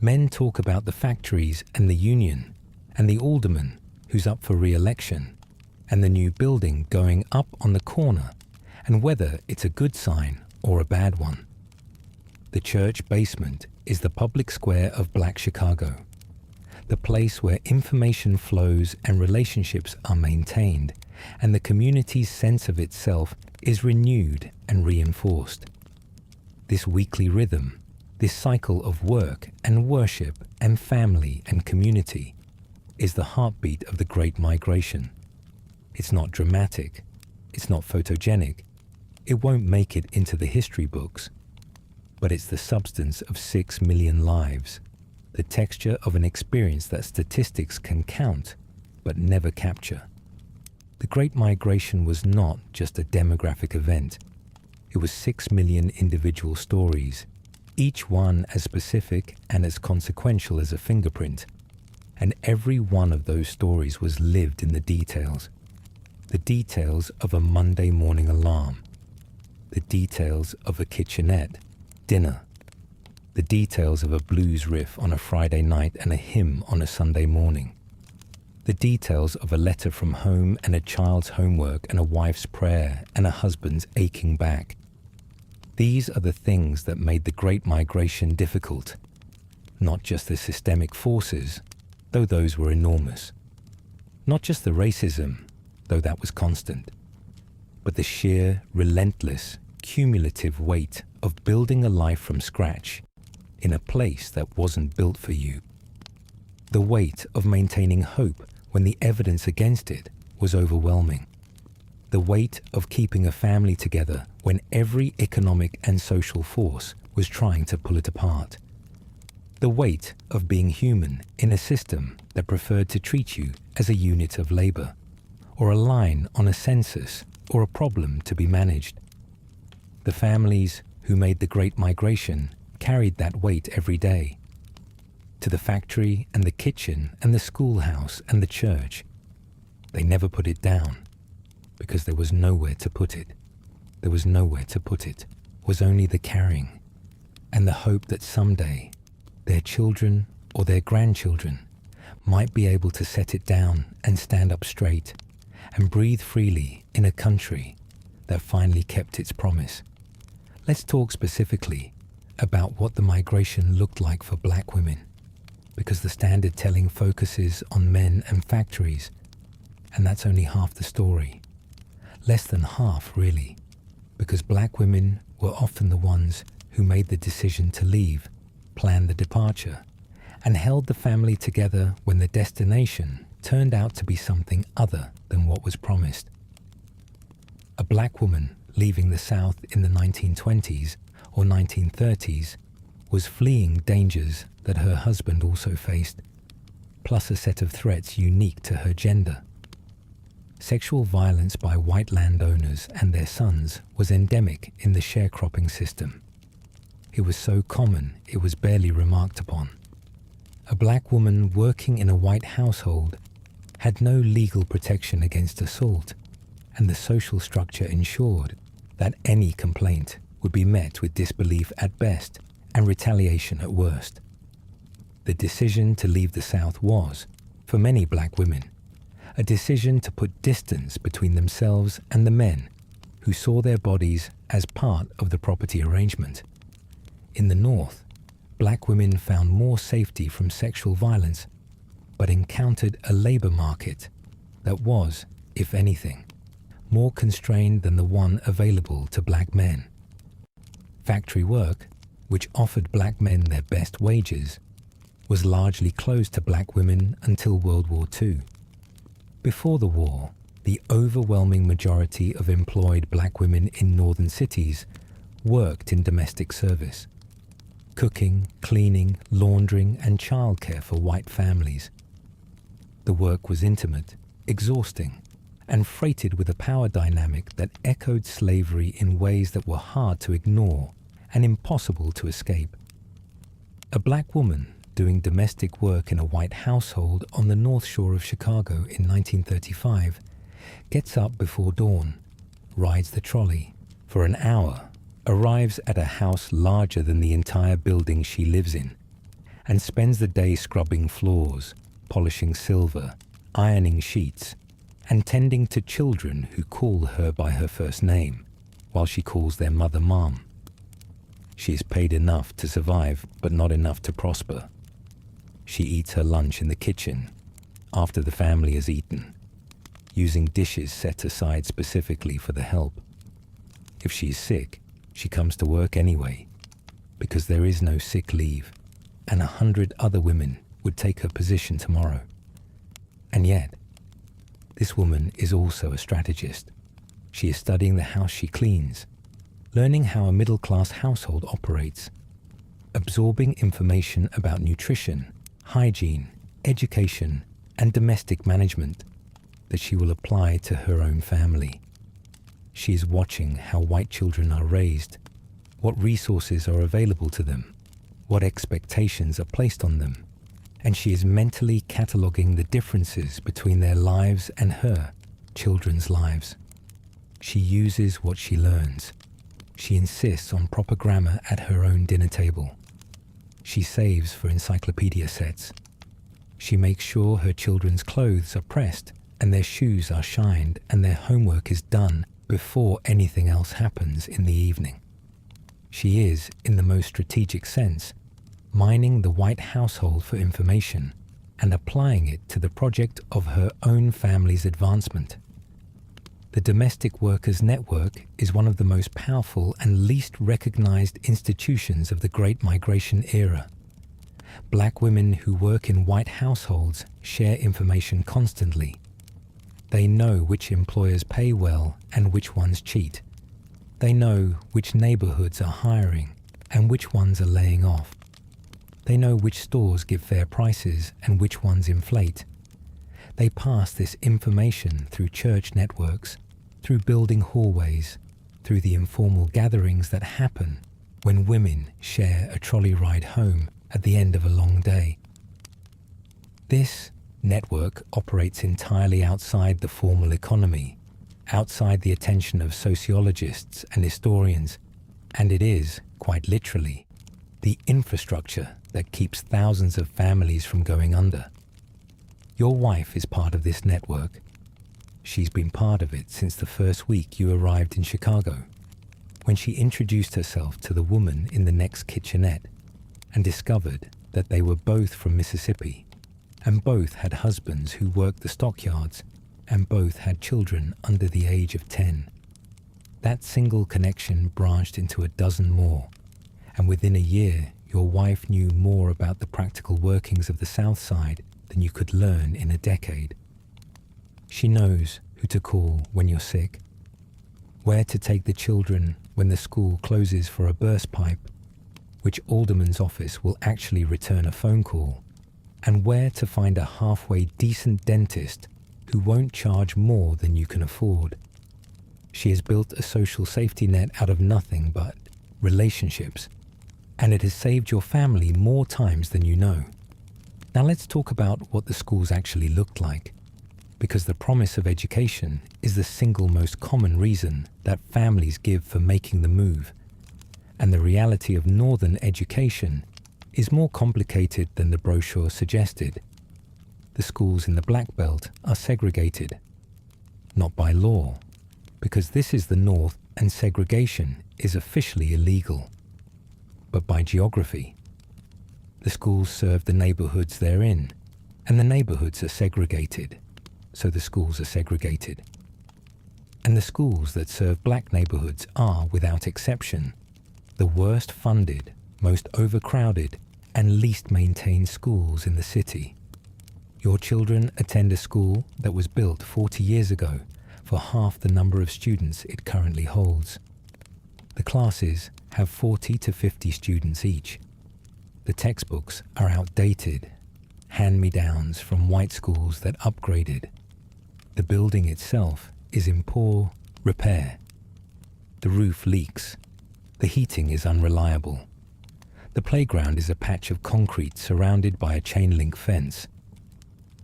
Men talk about the factories and the union and the alderman who's up for re-election and the new building going up on the corner and whether it's a good sign or a bad one. The church basement is the public square of Black Chicago, the place where information flows and relationships are maintained, and the community's sense of itself is renewed and reinforced. This weekly rhythm, this cycle of work and worship and family and community, is the heartbeat of the Great Migration. It's not dramatic, it's not photogenic, it won't make it into the history books, but it's the substance of 6 million lives, the texture of an experience that statistics can count but never capture. The Great Migration was not just a demographic event. It was 6 million individual stories, each one as specific and as consequential as a fingerprint. And every one of those stories was lived in the details of a Monday morning alarm, the details of a kitchenette, dinner, the details of a blues riff on a Friday night and a hymn on a Sunday morning, the details of a letter from home and a child's homework and a wife's prayer and a husband's aching back. These are the things that made the Great Migration difficult, not just the systemic forces, though those were enormous, not just the racism, though that was constant, but the sheer, relentless, cumulative weight of building a life from scratch in a place that wasn't built for you. The weight of maintaining hope when the evidence against it was overwhelming. The weight of keeping a family together when every economic and social force was trying to pull it apart. The weight of being human in a system that preferred to treat you as a unit of labor, or a line on a census, or a problem to be managed. The families who made the Great Migration carried that weight every day. To the factory and the kitchen and the schoolhouse and the church. They never put it down, because there was nowhere to put it. There was nowhere to put it, was only the carrying, and the hope that someday their children or their grandchildren might be able to set it down and stand up straight and breathe freely in a country that finally kept its promise. Let's talk specifically about what the migration looked like for black women, because the standard telling focuses on men and factories, and that's only half the story. Less than half, really, because black women were often the ones who made the decision to leave, planned the departure, and held the family together when the destination turned out to be something other than what was promised. A black woman leaving the South in the 1920s or 1930s was fleeing dangers that her husband also faced, plus a set of threats unique to her gender. Sexual violence by white landowners and their sons was endemic in the sharecropping system. It was so common it was barely remarked upon. A black woman working in a white household had no legal protection against assault, and the social structure ensured that any complaint would be met with disbelief at best and retaliation at worst. The decision to leave the South was, for many black women, a decision to put distance between themselves and the men who saw their bodies as part of the property arrangement. In the North, black women found more safety from sexual violence, but encountered a labor market that was, if anything, more constrained than the one available to black men. Factory work, which offered black men their best wages, was largely closed to black women until World War II. Before the war, the overwhelming majority of employed black women in northern cities worked in domestic service. cooking, cleaning, laundering, and childcare for white families. The work was intimate, exhausting, and freighted with a power dynamic that echoed slavery in ways that were hard to ignore and impossible to escape. A black woman doing domestic work in a white household on the North Shore of Chicago in 1935 gets up before dawn, rides the trolley for an hour, arrives at a house larger than the entire building she lives in, and spends the day scrubbing floors, polishing silver, ironing sheets, and tending to children who call her by her first name, while she calls their mother Mom. She is paid enough to survive, but not enough to prosper. She eats her lunch in the kitchen, after the family has eaten, using dishes set aside specifically for the help. If she is sick, she comes to work anyway, because there is no sick leave, and 100 other women would take her position tomorrow. And yet, this woman is also a strategist. She is studying the house she cleans, learning how a middle-class household operates, absorbing information about nutrition, hygiene, education, and domestic management that she will apply to her own family. She is watching how white children are raised, what resources are available to them, what expectations are placed on them, and she is mentally cataloguing the differences between their lives and her children's lives. She uses what she learns. She insists on proper grammar at her own dinner table. She saves for encyclopedia sets. She makes sure her children's clothes are pressed and their shoes are shined and their homework is done before anything else happens in the evening. She is, in the most strategic sense, mining the white household for information and applying it to the project of her own family's advancement. The Domestic Workers Network is one of the most powerful and least recognized institutions of the Great Migration era. Black women who work in white households share information constantly. They know which employers pay well and which ones cheat. They know which neighborhoods are hiring and which ones are laying off. They know which stores give fair prices and which ones inflate. They pass this information through church networks, through building hallways, through the informal gatherings that happen when women share a trolley ride home at the end of a long day. This network operates entirely outside the formal economy, outside the attention of sociologists and historians, and it is, quite literally, the infrastructure that keeps thousands of families from going under. Your wife is part of this network. She's been part of it since the first week you arrived in Chicago, when she introduced herself to the woman in the next kitchenette and discovered that they were both from Mississippi, and both had husbands who worked the stockyards, and both had children under the age of 10. That single connection branched into a dozen more, and within a year your wife knew more about the practical workings of the South Side than you could learn in a decade. She knows who to call when you're sick, where to take the children when the school closes for a burst pipe, which alderman's office will actually return a phone call, and where to find a halfway decent dentist who won't charge more than you can afford. She has built a social safety net out of nothing but relationships, and it has saved your family more times than you know. Now let's talk about what the schools actually looked like, because the promise of education is the single most common reason that families give for making the move, and the reality of northern education is more complicated than the brochure suggested. The schools in the Black Belt are segregated, not by law, because this is the North and segregation is officially illegal, but by geography. The schools serve the neighborhoods they're in, and the neighborhoods are segregated, so the schools are segregated. And the schools that serve black neighborhoods are, without exception, the worst funded, most overcrowded, and least maintained schools in the city. Your children attend a school that was built 40 years ago for half the number of students it currently holds. The classes have 40 to 50 students each, The textbooks are outdated, hand-me-downs from white schools that upgraded. The building itself is in poor repair. The roof leaks. The heating is unreliable. The playground is a patch of concrete surrounded by a chain-link fence.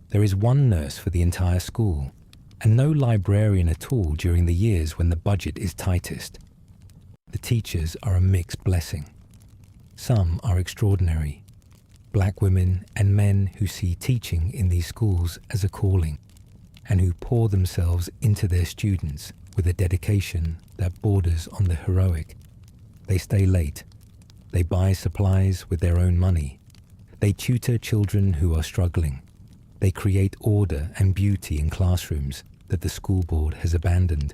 There is one nurse for the entire school, and no librarian at all during the years when the budget is tightest. The teachers are a mixed blessing. Some are extraordinary, black women and men who see teaching in these schools as a calling, and who pour themselves into their students with a dedication that borders on the heroic. They stay late. They buy supplies with their own money. They tutor children who are struggling. They create order and beauty in classrooms that the school board has abandoned.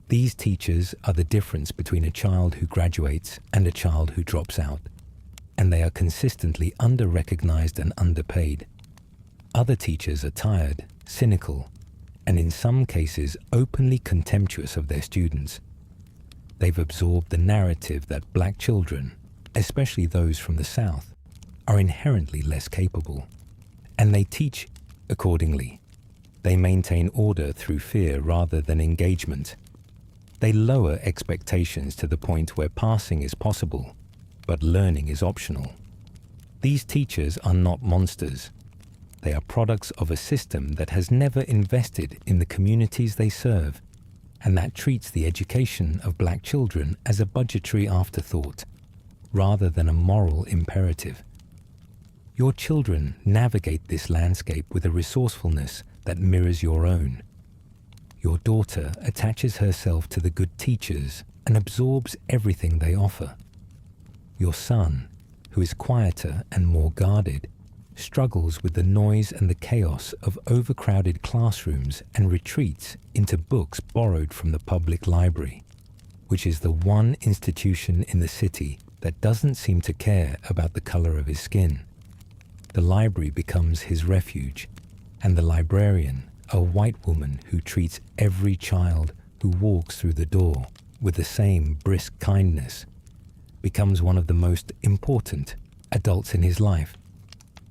These teachers are the difference between a child who graduates and a child who drops out, and they are consistently under-recognized and underpaid. Other teachers are tired, cynical, and in some cases openly contemptuous of their students. They've absorbed the narrative that black children, especially those from the South, are inherently less capable, and they teach accordingly. They maintain order through fear rather than engagement. They lower expectations to the point where passing is possible, but learning is optional. These teachers are not monsters. They are products of a system that has never invested in the communities they serve, and that treats the education of black children as a budgetary afterthought, rather than a moral imperative. Your children navigate this landscape with a resourcefulness that mirrors your own. Your daughter attaches herself to the good teachers and absorbs everything they offer. Your son, who is quieter and more guarded, struggles with the noise and the chaos of overcrowded classrooms and retreats into books borrowed from the public library, which is the one institution in the city that doesn't seem to care about the color of his skin. The library becomes his refuge, and the librarian, a white woman who treats every child who walks through the door with the same brisk kindness, becomes one of the most important adults in his life,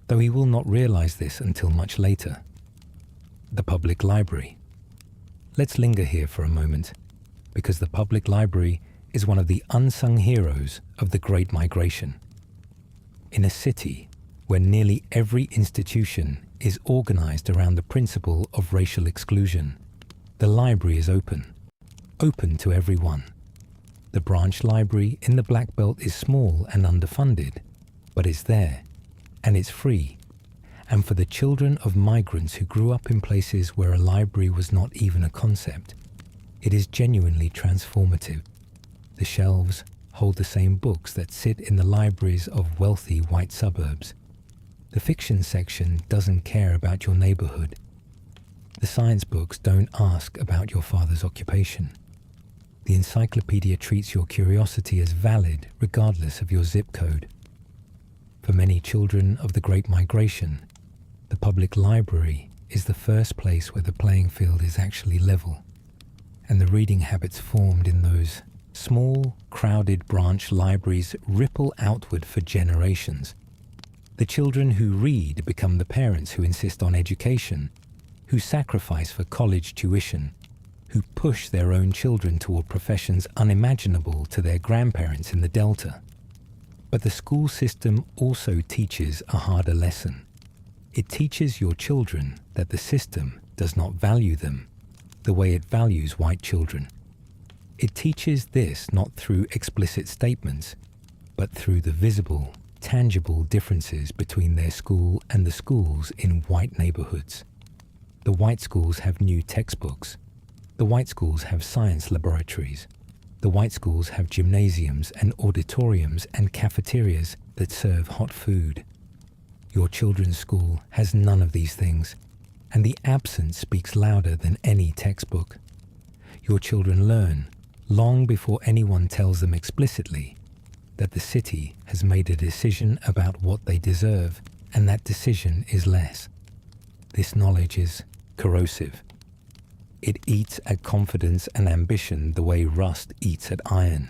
though he will not realize this until much later. The public library. Let's linger here for a moment, because the public library is one of the unsung heroes of the Great Migration. In a city where nearly every institution is organized around the principle of racial exclusion, the library is open to everyone. The branch library in the Black Belt is small and underfunded, but it's there, and it's free. And for the children of migrants who grew up in places where a library was not even a concept, it is genuinely transformative. The shelves hold the same books that sit in the libraries of wealthy white suburbs. The fiction section doesn't care about your neighborhood. The science books don't ask about your father's occupation. The encyclopedia treats your curiosity as valid regardless of your zip code. For many children of the Great Migration, the public library is the first place where the playing field is actually level, and the reading habits formed in those small, crowded branch libraries ripple outward for generations. The children who read become the parents who insist on education, who sacrifice for college tuition, who push their own children toward professions unimaginable to their grandparents in the Delta. But the school system also teaches a harder lesson. It teaches your children that the system does not value them the way it values white children. It teaches this not through explicit statements, but through the visible, tangible differences between their school and the schools in white neighborhoods. The white schools have new textbooks. The white schools have science laboratories. The white schools have gymnasiums and auditoriums and cafeterias that serve hot food. Your children's school has none of these things, and the absence speaks louder than any textbook. Your children learn, long before anyone tells them explicitly, that the city has made a decision about what they deserve, and that decision is less. This knowledge is corrosive. It eats at confidence and ambition the way rust eats at iron,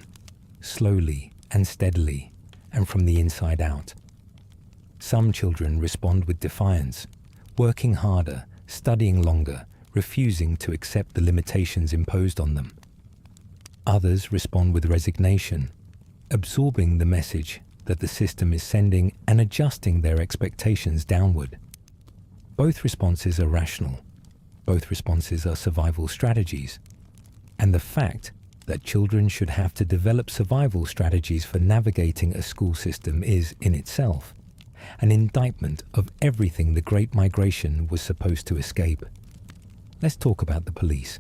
slowly and steadily, and from the inside out. Some children respond with defiance, working harder, studying longer, refusing to accept the limitations imposed on them. Others respond with resignation, absorbing the message that the system is sending and adjusting their expectations downward. Both responses are rational. Both responses are survival strategies. And the fact that children should have to develop survival strategies for navigating a school system is, in itself, an indictment of everything the Great Migration was supposed to escape. Let's talk about the police.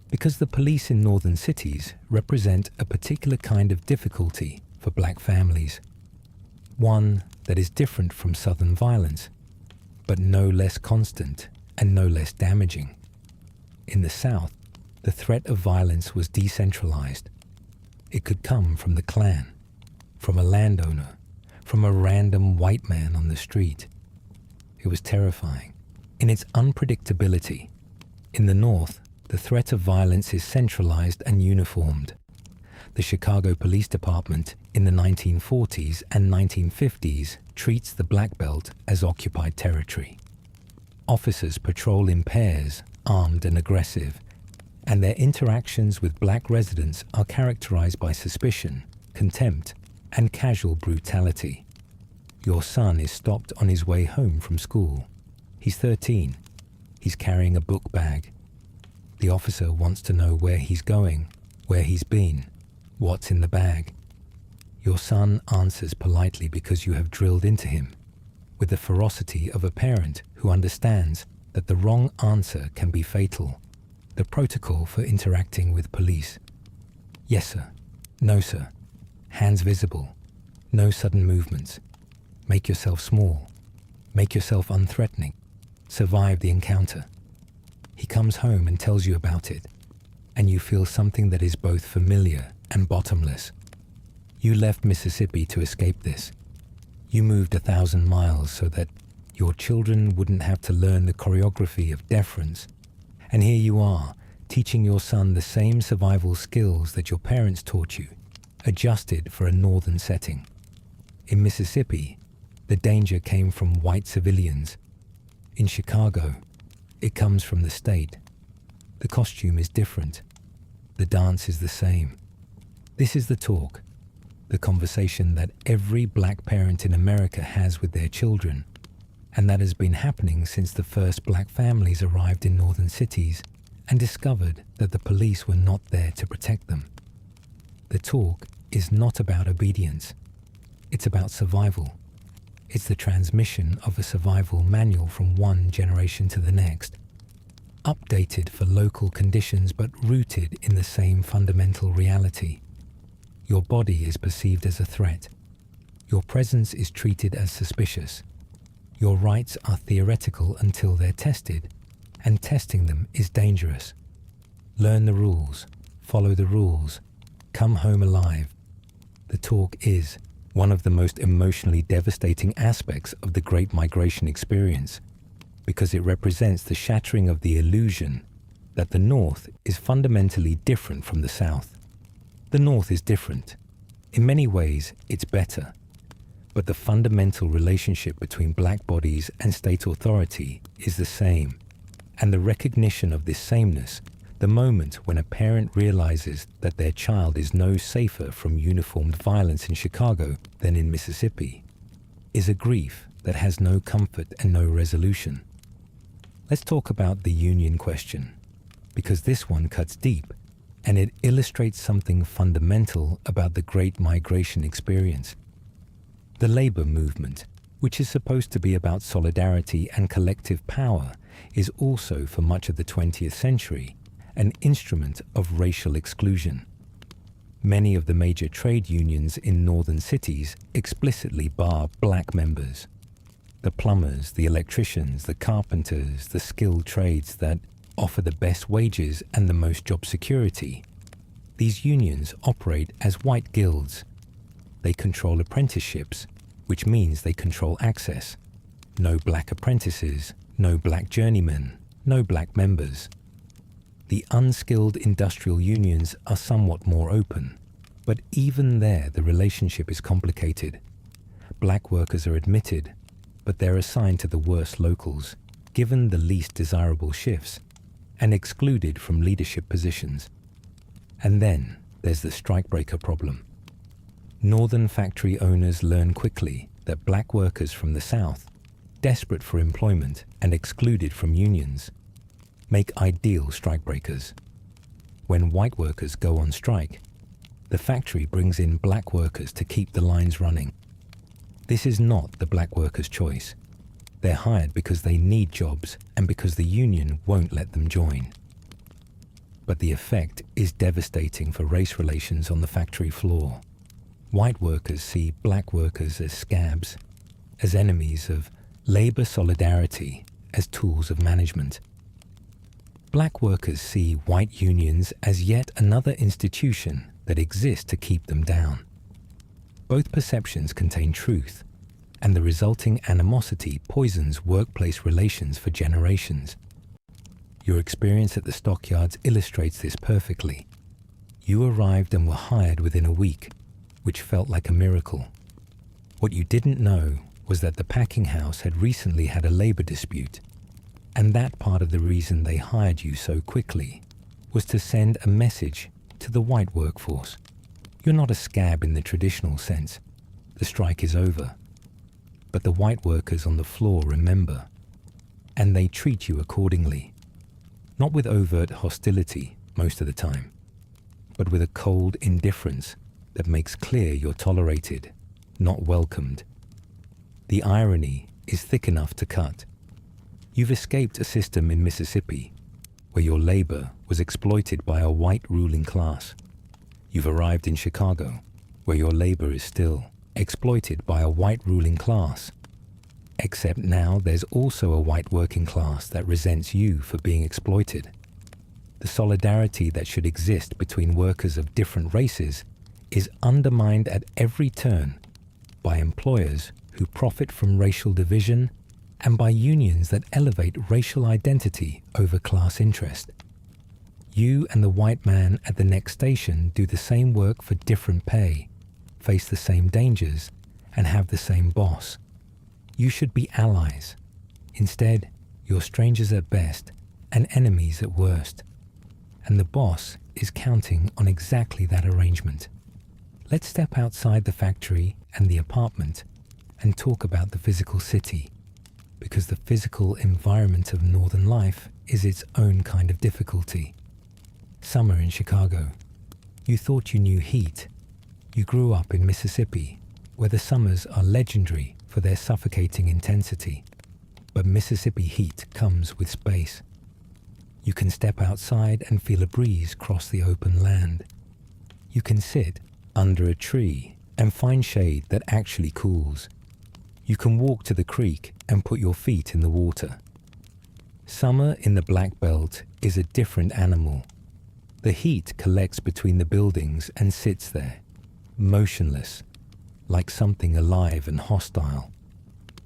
Because the police in northern cities represent a particular kind of difficulty for black families. One that is different from southern violence, but no less constant and no less damaging. In the South, the threat of violence was decentralized. It could come from the clan, from a landowner, from a random white man on the street. It was terrifying in its unpredictability. In the North, the threat of violence is centralized and uniformed. The Chicago Police Department in the 1940s and 1950s treats the Black Belt as occupied territory. Officers patrol in pairs, armed and aggressive, and their interactions with black residents are characterized by suspicion, contempt, and casual brutality. Your son is stopped on his way home from school. He's 13. He's carrying a book bag. The officer wants to know where he's going, where he's been, what's in the bag. Your son answers politely because you have drilled into him, with the ferocity of a parent who understands that the wrong answer can be fatal. The protocol for interacting with police. Yes, sir. No, sir. Hands visible. No sudden movements. Make yourself small. Make yourself unthreatening. Survive the encounter. He comes home and tells you about it, and you feel something that is both familiar and bottomless. You left Mississippi to escape this. You moved 1,000 miles so that your children wouldn't have to learn the choreography of deference. And here you are, teaching your son the same survival skills that your parents taught you, adjusted for a northern setting. In Mississippi, the danger came from white civilians. In Chicago, it comes from the state. The costume is different. The dance is the same. This is the talk, the conversation that every black parent in America has with their children, and that has been happening since the first black families arrived in northern cities and discovered that the police were not there to protect them. The talk is not about obedience. It's about survival. It's the transmission of a survival manual from one generation to the next, updated for local conditions but rooted in the same fundamental reality. Your body is perceived as a threat. Your presence is treated as suspicious. Your rights are theoretical until they're tested, and testing them is dangerous. Learn the rules, follow the rules, come home alive. The talk is one of the most emotionally devastating aspects of the Great Migration experience, because it represents the shattering of the illusion that the North is fundamentally different from the South. The North is different. In many ways, it's better. But the fundamental relationship between black bodies and state authority is the same. And the recognition of this sameness, the moment when a parent realizes that their child is no safer from uniformed violence in Chicago than in Mississippi, is a grief that has no comfort and no resolution. Let's talk about the union question, because this one cuts deep, and it illustrates something fundamental about the Great Migration experience. The labor movement, which is supposed to be about solidarity and collective power, is also, for much of the 20th century, an instrument of racial exclusion. Many of the major trade unions in northern cities explicitly bar black members. The plumbers, the electricians, the carpenters, the skilled trades that offer the best wages and the most job security. These unions operate as white guilds. They control apprenticeships, which means they control access. No black apprentices, no black journeymen, no black members. The unskilled industrial unions are somewhat more open, but even there the relationship is complicated. Black workers are admitted, but they're assigned to the worst locals, given the least desirable shifts, and excluded from leadership positions. And then there's the strikebreaker problem. Northern factory owners learn quickly that black workers from the South, desperate for employment and excluded from unions, make ideal strikebreakers. When white workers go on strike, the factory brings in black workers to keep the lines running. This is not the black workers' choice. They're hired because they need jobs and because the union won't let them join. But the effect is devastating for race relations on the factory floor. White workers see black workers as scabs, as enemies of labor solidarity, as tools of management. Black workers see white unions as yet another institution that exists to keep them down. Both perceptions contain truth, and the resulting animosity poisons workplace relations for generations. Your experience at the stockyards illustrates this perfectly. You arrived and were hired within a week, which felt like a miracle. What you didn't know was that the packing house had recently had a labor dispute, and that part of the reason they hired you so quickly was to send a message to the white workforce. You're not a scab in the traditional sense. The strike is over. But the white workers on the floor remember, and they treat you accordingly. Not with overt hostility most of the time, but with a cold indifference that makes clear you're tolerated, not welcomed. The irony is thick enough to cut. You've escaped a system in Mississippi where your labor was exploited by a white ruling class. You've arrived in Chicago, where your labor is still exploited by a white ruling class. Except now there's also a white working class that resents you for being exploited. The solidarity that should exist between workers of different races is undermined at every turn by employers who profit from racial division and by unions that elevate racial identity over class interest. You and the white man at the next station do the same work for different pay, face the same dangers, and have the same boss. You should be allies. Instead, you're strangers at best and enemies at worst. And the boss is counting on exactly that arrangement. Let's step outside the factory and the apartment and talk about the physical city, because the physical environment of northern life is its own kind of difficulty. Summer in Chicago. You thought you knew heat. You grew up in Mississippi, where the summers are legendary for their suffocating intensity. But Mississippi heat comes with space. You can step outside and feel a breeze cross the open land. You can sit under a tree and find shade that actually cools. You can walk to the creek and put your feet in the water. Summer in the Black Belt is a different animal. The heat collects between the buildings and sits there, motionless, like something alive and hostile.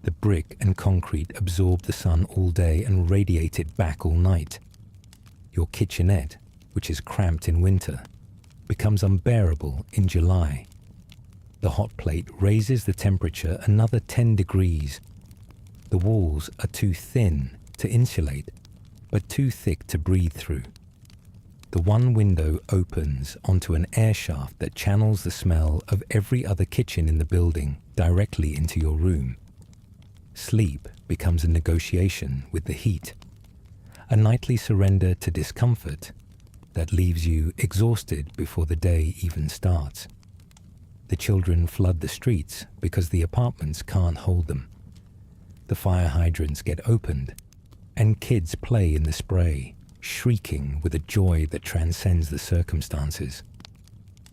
The brick and concrete absorb the sun all day and radiate it back all night. Your kitchenette, which is cramped in winter, becomes unbearable in July. The hot plate raises the temperature another 10 degrees. The walls are too thin to insulate, but too thick to breathe through. The one window opens onto an air shaft that channels the smell of every other kitchen in the building directly into your room. Sleep becomes a negotiation with the heat, a nightly surrender to discomfort that leaves you exhausted before the day even starts. The children flood the streets because the apartments can't hold them. The fire hydrants get opened, and kids play in the spray, shrieking with a joy that transcends the circumstances.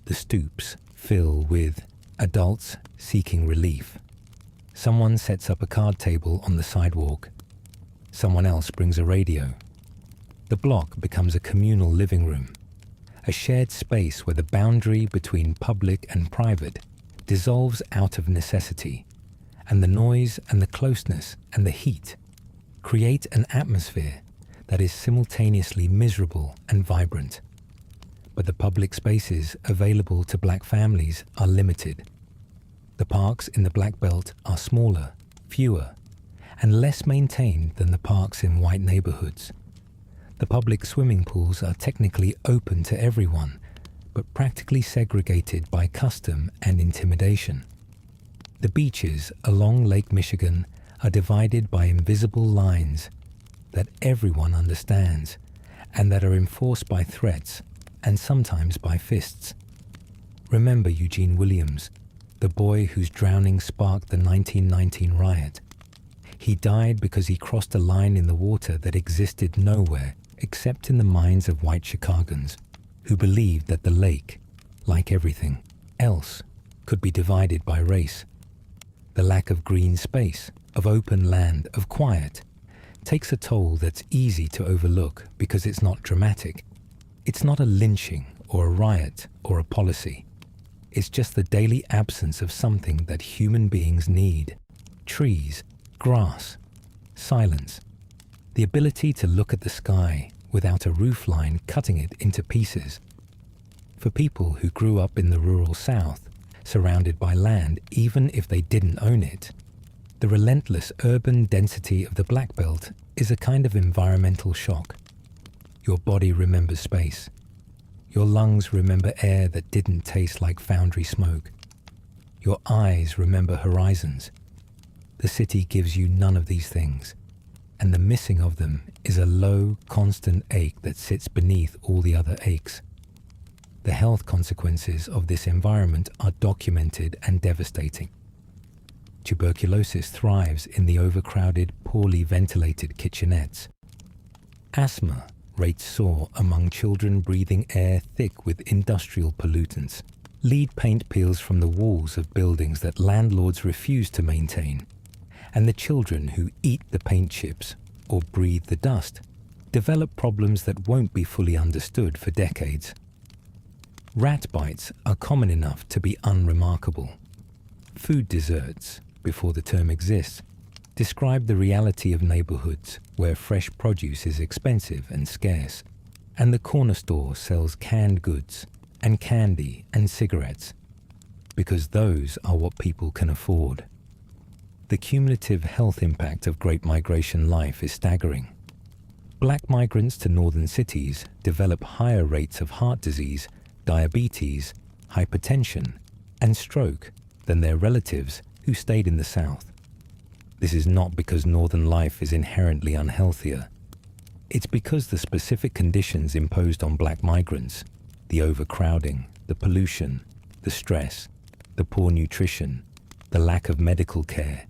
The stoops fill with adults seeking relief. Someone sets up a card table on the sidewalk. Someone else brings a radio. The block becomes a communal living room, a shared space where the boundary between public and private dissolves out of necessity, and the noise and the closeness and the heat create an atmosphere that is simultaneously miserable and vibrant. But the public spaces available to black families are limited. The parks in the Black Belt are smaller, fewer, and less maintained than the parks in white neighborhoods. The public swimming pools are technically open to everyone, but practically segregated by custom and intimidation. The beaches along Lake Michigan are divided by invisible lines that everyone understands and that are enforced by threats and sometimes by fists. Remember Eugene Williams, the boy whose drowning sparked the 1919 riot. He died because he crossed a line in the water that existed nowhere except in the minds of white Chicagoans who believed that the lake, like everything else, could be divided by race. The lack of green space, of open land, of quiet, takes a toll that's easy to overlook because it's not dramatic. It's not a lynching or a riot or a policy. It's just the daily absence of something that human beings need. Trees, grass, silence. The ability to look at the sky without a roofline cutting it into pieces. For people who grew up in the rural South, surrounded by land even if they didn't own it, the relentless urban density of the Black Belt is a kind of environmental shock. Your body remembers space. Your lungs remember air that didn't taste like foundry smoke. Your eyes remember horizons. The city gives you none of these things, and the missing of them is a low, constant ache that sits beneath all the other aches. The health consequences of this environment are documented and devastating. Tuberculosis thrives in the overcrowded, poorly ventilated kitchenettes. Asthma rates soar among children breathing air thick with industrial pollutants. Lead paint peels from the walls of buildings that landlords refuse to maintain. And the children who eat the paint chips or breathe the dust develop problems that won't be fully understood for decades. Rat bites are common enough to be unremarkable. Food deserts, before the term exists, describe the reality of neighborhoods where fresh produce is expensive and scarce, and the corner store sells canned goods and candy and cigarettes, because those are what people can afford. The cumulative health impact of Great Migration life is staggering. Black migrants to northern cities develop higher rates of heart disease, diabetes, hypertension, and stroke than their relatives who stayed in the South. This is not because northern life is inherently unhealthier. It's because the specific conditions imposed on black migrants, the overcrowding, the pollution, the stress, the poor nutrition, the lack of medical care,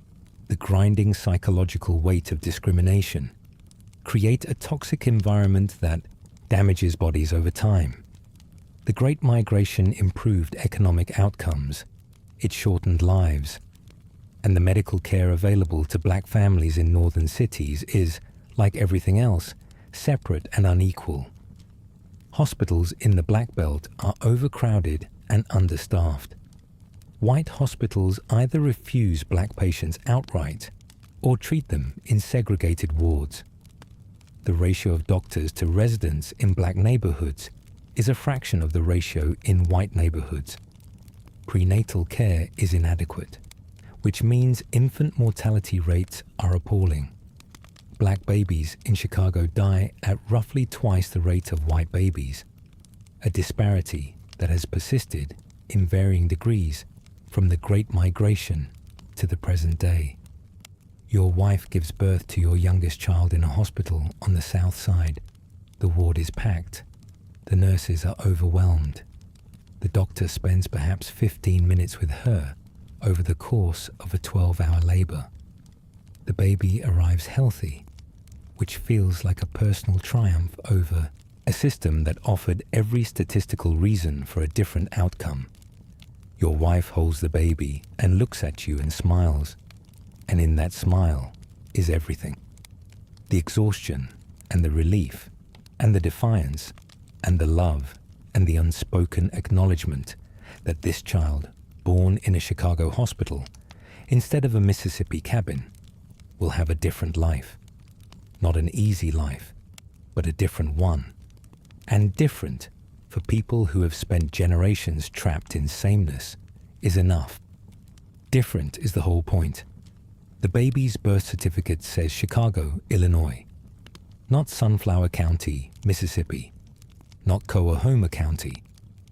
the grinding psychological weight of discrimination, create a toxic environment that damages bodies over time. The Great Migration improved economic outcomes. It shortened lives. And the medical care available to black families in northern cities is, like everything else, separate and unequal. Hospitals in the Black Belt are overcrowded and understaffed. White hospitals either refuse black patients outright or treat them in segregated wards. The ratio of doctors to residents in black neighborhoods is a fraction of the ratio in white neighborhoods. Prenatal care is inadequate, which means infant mortality rates are appalling. Black babies in Chicago die at roughly twice the rate of white babies, a disparity that has persisted in varying degrees from the Great Migration to the present day. Your wife gives birth to your youngest child in a hospital on the South Side. The ward is packed. The nurses are overwhelmed. The doctor spends perhaps 15 minutes with her over the course of a 12-hour labor. The baby arrives healthy, which feels like a personal triumph over a system that offered every statistical reason for a different outcome. Your wife holds the baby and looks at you and smiles, and in that smile is everything. The exhaustion and the relief and the defiance and the love and the unspoken acknowledgement that this child, born in a Chicago hospital instead of a Mississippi cabin, will have a different life. Not an easy life, but a different one. And different, for people who have spent generations trapped in sameness, is enough. Different is the whole point. The baby's birth certificate says Chicago, Illinois, not Sunflower County, Mississippi, not Coahoma County,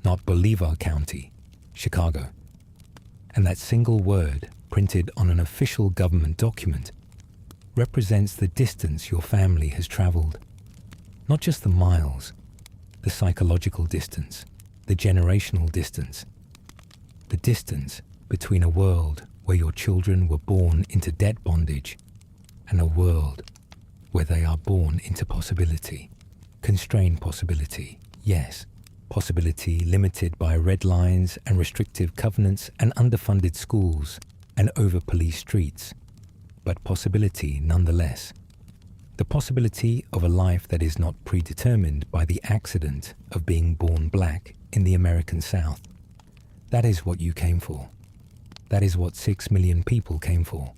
not Bolivar County, Chicago. And that single word, printed on an official government document, represents the distance your family has traveled. Not just the miles, the psychological distance, the generational distance, the distance between a world where your children were born into debt bondage and a world where they are born into possibility, constrained possibility, yes, possibility limited by red lines and restrictive covenants and underfunded schools and over-policed streets, but possibility nonetheless. The possibility of a life that is not predetermined by the accident of being born black in the American South. That is what you came for. That is what 6 million people came for.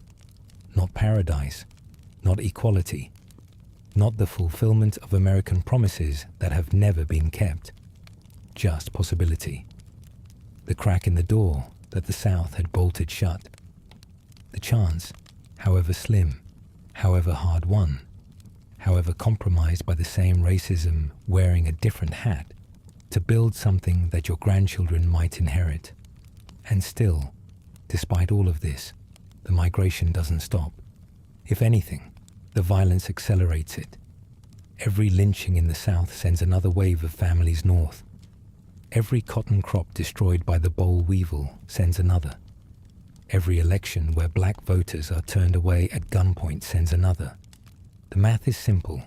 Not paradise, not equality, not the fulfillment of American promises that have never been kept. Just possibility. The crack in the door that the South had bolted shut. The chance, however slim, however hard-won, however compromised by the same racism wearing a different hat, to build something that your grandchildren might inherit. And still, despite all of this, the migration doesn't stop. If anything, the violence accelerates it. Every lynching in the South sends another wave of families north. Every cotton crop destroyed by the boll weevil sends another. Every election where black voters are turned away at gunpoint sends another. The math is simple.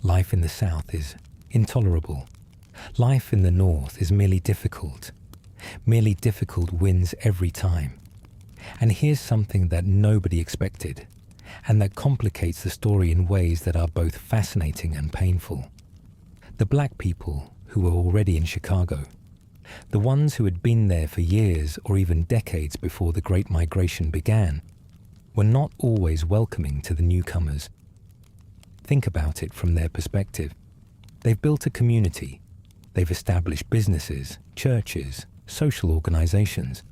Life in the South is intolerable. Life in the North is merely difficult. Merely difficult wins every time. And here's something that nobody expected, and that complicates the story in ways that are both fascinating and painful. The black people who were already in Chicago, the ones who had been there for years or even decades before the Great Migration began, were not always welcoming to the newcomers. Think about it from their perspective. They've built a community. They've established businesses, churches, social organizations.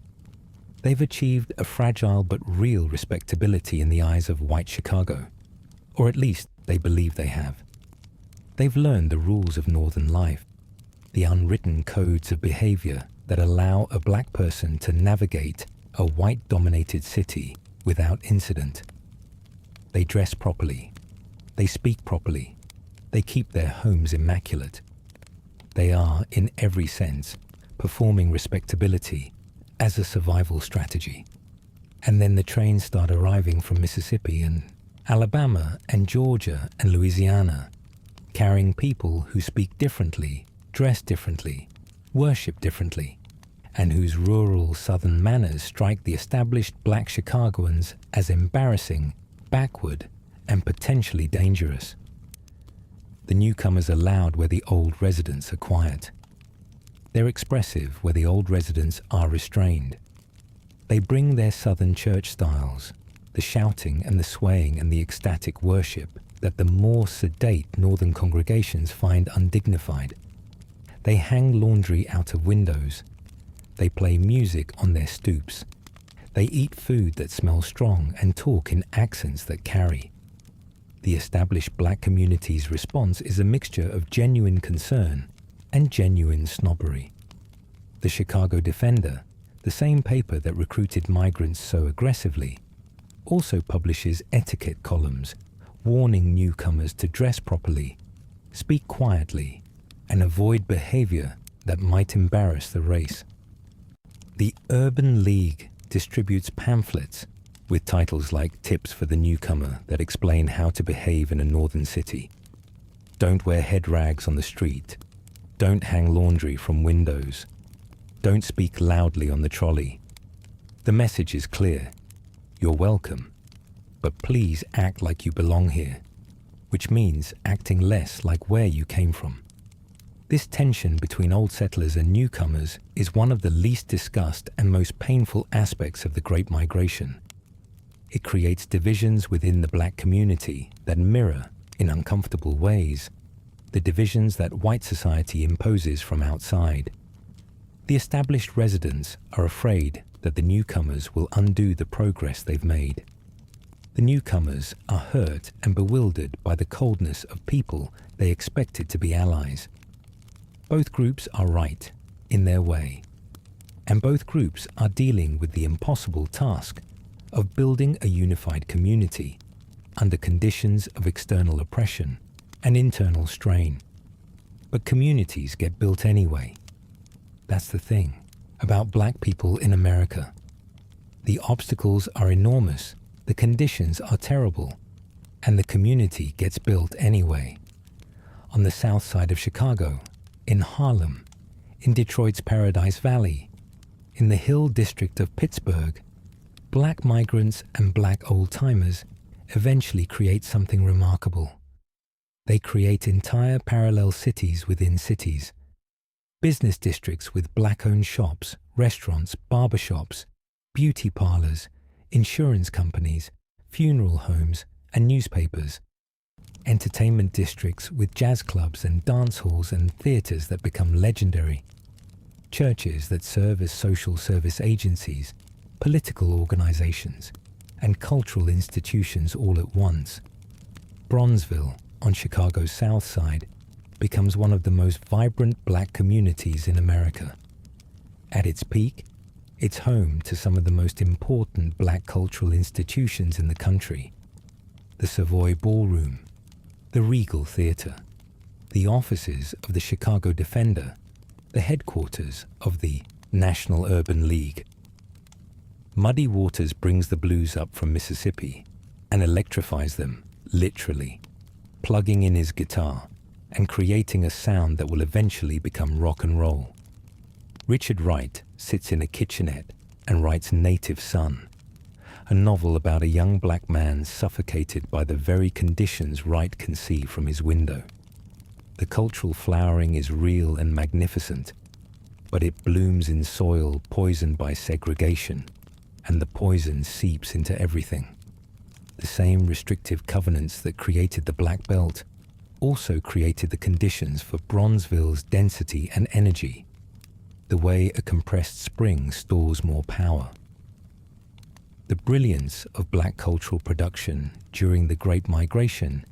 They've achieved a fragile but real respectability in the eyes of white Chicago, or at least they believe they have. They've learned the rules of northern life, the unwritten codes of behavior that allow a black person to navigate a white-dominated city without incident. They dress properly. They speak properly. They keep their homes immaculate. They are, in every sense, performing respectability as a survival strategy. And then the trains start arriving from Mississippi and Alabama and Georgia and Louisiana, carrying people who speak differently, dress differently, worship differently, and whose rural southern manners strike the established black Chicagoans as embarrassing, backward, and potentially dangerous. The newcomers are loud where the old residents are quiet. They're expressive where the old residents are restrained. They bring their southern church styles, the shouting and the swaying and the ecstatic worship that the more sedate northern congregations find undignified. They hang laundry out of windows. They play music on their stoops. They eat food that smells strong and talk in accents that carry. The established black community's response is a mixture of genuine concern and genuine snobbery. The Chicago Defender, the same paper that recruited migrants so aggressively, also publishes etiquette columns warning newcomers to dress properly, speak quietly, and avoid behavior that might embarrass the race. The Urban League distributes pamphlets with titles like Tips for the Newcomer that explain how to behave in a northern city. Don't wear head rags on the street. Don't hang laundry from windows. Don't speak loudly on the trolley. The message is clear. You're welcome, but please act like you belong here, which means acting less like where you came from. This tension between old settlers and newcomers is one of the least discussed and most painful aspects of the Great Migration. It creates divisions within the black community that mirror, in uncomfortable ways, the divisions that white society imposes from outside. The established residents are afraid that the newcomers will undo the progress they've made. The newcomers are hurt and bewildered by the coldness of people they expected to be allies. Both groups are right, in their way, and both groups are dealing with the impossible task of building a unified community under conditions of external oppression and internal strain. But communities get built anyway. That's the thing about black people in America. The obstacles are enormous, the conditions are terrible, and the community gets built anyway. On the south side of Chicago, in Harlem, in Detroit's Paradise Valley, in the Hill District of Pittsburgh, black migrants and black old-timers eventually create something remarkable. They create entire parallel cities within cities, business districts with black-owned shops, restaurants, barbershops, beauty parlors, insurance companies, funeral homes, and newspapers, entertainment districts with jazz clubs and dance halls and theaters that become legendary, churches that serve as social service agencies, political organizations, and cultural institutions all at once. Bronzeville, on Chicago's south side, becomes one of the most vibrant black communities in America. At its peak, it's home to some of the most important black cultural institutions in the country: the Savoy Ballroom, the Regal Theatre, the offices of the Chicago Defender, the headquarters of the National Urban League. Muddy Waters brings the blues up from Mississippi and electrifies them, literally, plugging in his guitar and creating a sound that will eventually become rock and roll. Richard Wright sits in a kitchenette and writes Native Son, a novel about a young black man suffocated by the very conditions Wright can see from his window. The cultural flowering is real and magnificent, but it blooms in soil poisoned by segregation, and the poison seeps into everything. The same restrictive covenants that created the Black Belt also created the conditions for Bronzeville's density and energy, the way a compressed spring stores more power. The brilliance of black cultural production during the Great Migration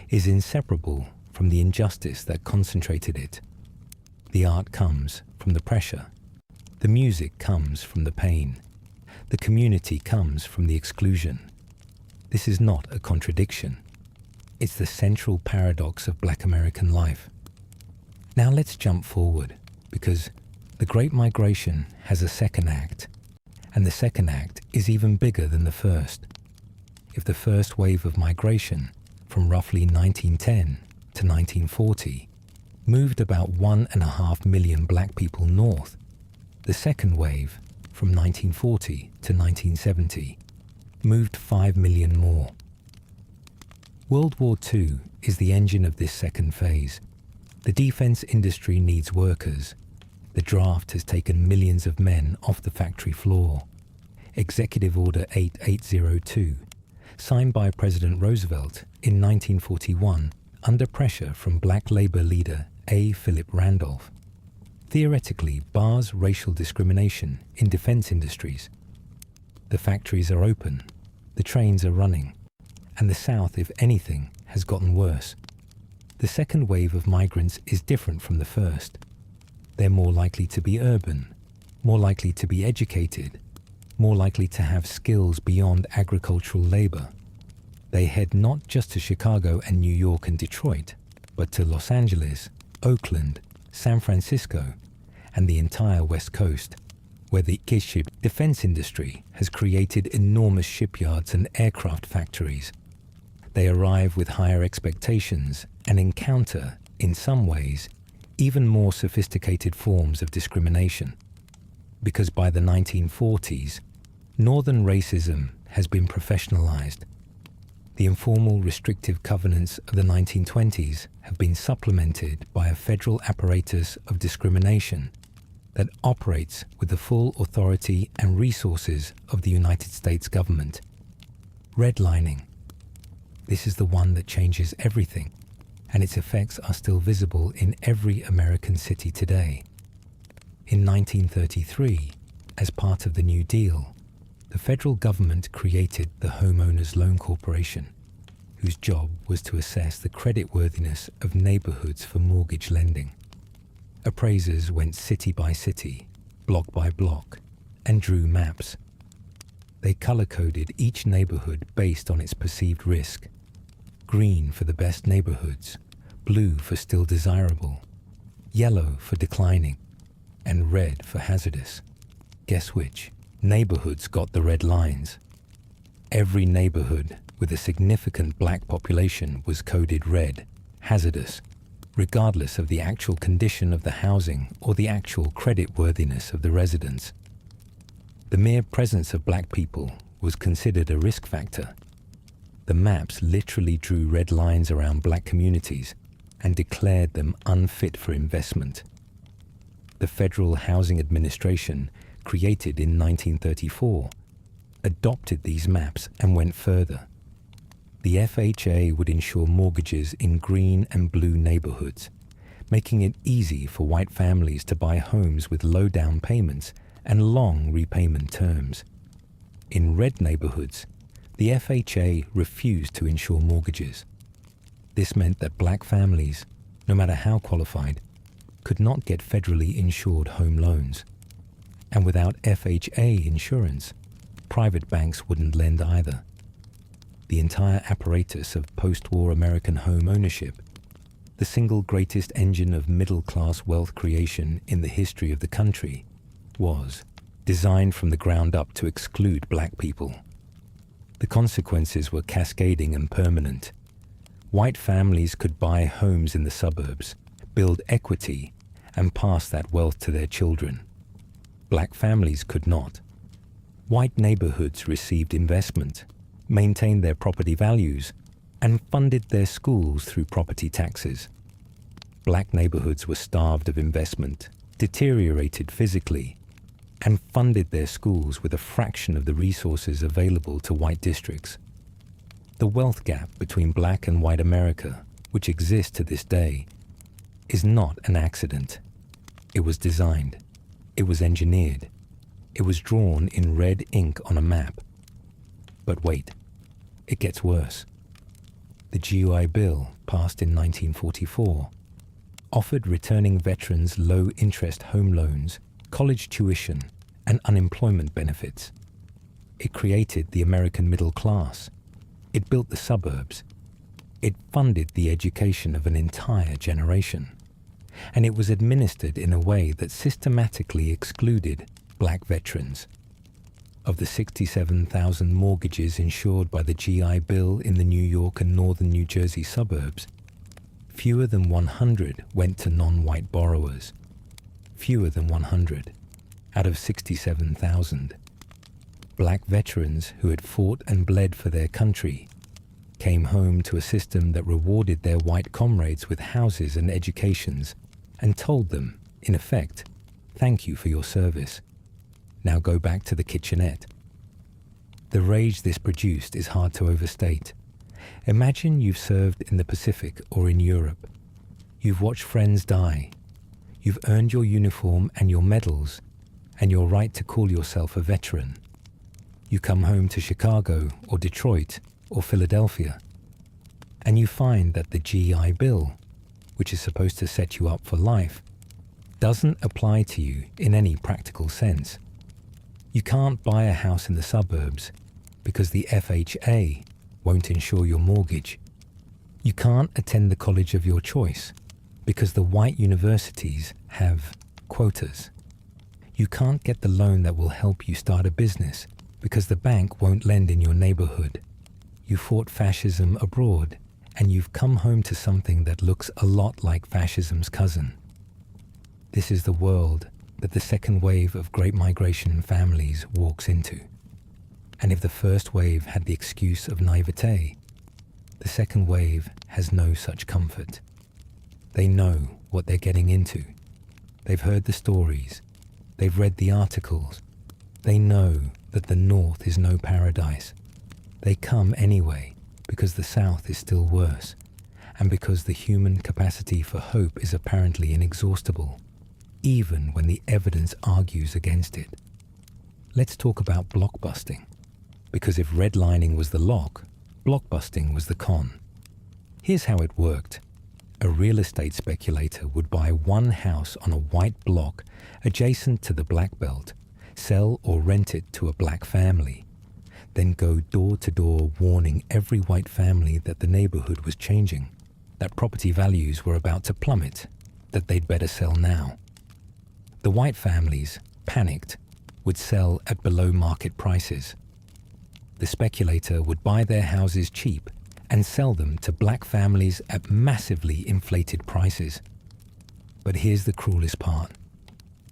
is inseparable from the injustice that concentrated it. The art comes from the pressure. The music comes from the pain. The community comes from the exclusion. This is not a contradiction. It's the central paradox of black American life. Now let's jump forward, because the Great Migration has a second act, and the second act is even bigger than the first. If the first wave of migration, from roughly 1910 to 1940, moved about 1.5 million black people north, the second wave, from 1940 to 1970, moved 5 million more. World War II is the engine of this second phase. The defense industry needs workers. The draft has taken millions of men off the factory floor. Executive Order 8802, signed by President Roosevelt in 1941 under pressure from black labor leader A. Philip Randolph, theoretically bars racial discrimination in defense industries. The factories are open, the trains are running, and the South, if anything, has gotten worse. The second wave of migrants is different from the first. They're more likely to be urban, more likely to be educated, more likely to have skills beyond agricultural labor. They head not just to Chicago and New York and Detroit, but to Los Angeles, Oakland, San Francisco, and the entire West Coast, where the ship defense industry has created enormous shipyards and aircraft factories. They arrive with higher expectations and encounter, in some ways, even more sophisticated forms of discrimination. Because by the 1940s, Northern racism has been professionalized. The informal restrictive covenants of the 1920s have been supplemented by a federal apparatus of discrimination that operates with the full authority and resources of the United States government. Redlining. This is the one that changes everything, and its effects are still visible in every American city today. In 1933, as part of the New Deal, the federal government created the Homeowners Loan Corporation, whose job was to assess the creditworthiness of neighborhoods for mortgage lending. Appraisers went city by city, block by block, and drew maps. They color-coded each neighborhood based on its perceived risk. Green for the best neighborhoods, blue for still desirable, yellow for declining, and red for hazardous. Guess which? Neighborhoods got the red lines. Every neighborhood with a significant black population was coded red, hazardous, regardless of the actual condition of the housing or the actual creditworthiness of the residents. The mere presence of black people was considered a risk factor. The maps literally drew red lines around black communities and declared them unfit for investment. The Federal Housing Administration, created in 1934, adopted these maps and went further. The FHA would insure mortgages in green and blue neighborhoods, making it easy for white families to buy homes with low down payments and long repayment terms. In red neighborhoods, the FHA refused to insure mortgages. This meant that black families, no matter how qualified, could not get federally insured home loans. And without FHA insurance, private banks wouldn't lend either. The entire apparatus of post-war American home ownership, the single greatest engine of middle-class wealth creation in the history of the country, was designed from the ground up to exclude black people. The consequences were cascading and permanent. White families could buy homes in the suburbs, build equity, and pass that wealth to their children. Black families could not. White neighborhoods received investment, maintained their property values, and funded their schools through property taxes. Black neighborhoods were starved of investment, deteriorated physically, and funded their schools with a fraction of the resources available to white districts. The wealth gap between black and white America, which exists to this day, is not an accident. It was designed. It was engineered. It was drawn in red ink on a map. But wait, it gets worse. The GI Bill, passed in 1944, offered returning veterans low-interest home loans, college tuition, and unemployment benefits. It created the American middle class. It built the suburbs. It funded the education of an entire generation. And it was administered in a way that systematically excluded black veterans. Of the 67,000 mortgages insured by the GI Bill in the New York and northern New Jersey suburbs, fewer than 100 went to non-white borrowers. Fewer than 100 out of 67,000. Black veterans who had fought and bled for their country came home to a system that rewarded their white comrades with houses and educations and told them, in effect, "Thank you for your service. Now go back to the kitchenette." The rage this produced is hard to overstate. Imagine you've served in the Pacific or in Europe. You've watched friends die. You've earned your uniform and your medals and your right to call yourself a veteran. You come home to Chicago or Detroit or Philadelphia, and you find that the GI Bill, which is supposed to set you up for life, doesn't apply to you in any practical sense. You can't buy a house in the suburbs because the FHA won't insure your mortgage. You can't attend the college of your choice because the white universities have quotas. You can't get the loan that will help you start a business because the bank won't lend in your neighborhood. You fought fascism abroad, and you've come home to something that looks a lot like fascism's cousin. This is the world that the second wave of Great Migration families walks into. And if the first wave had the excuse of naivete, the second wave has no such comfort. They know what they're getting into. They've heard the stories. They've read the articles. They know that the North is no paradise. They come anyway because the South is still worse, and because the human capacity for hope is apparently inexhaustible, even when the evidence argues against it. Let's talk about blockbusting. Because if redlining was the lock, blockbusting was the con. Here's how it worked. A real estate speculator would buy one house on a white block adjacent to the Black Belt, sell or rent it to a black family, then go door to door warning every white family that the neighborhood was changing, that property values were about to plummet, that they'd better sell now. The white families, panicked, would sell at below market prices. The speculator would buy their houses cheap and sell them to black families at massively inflated prices. But here's the cruelest part.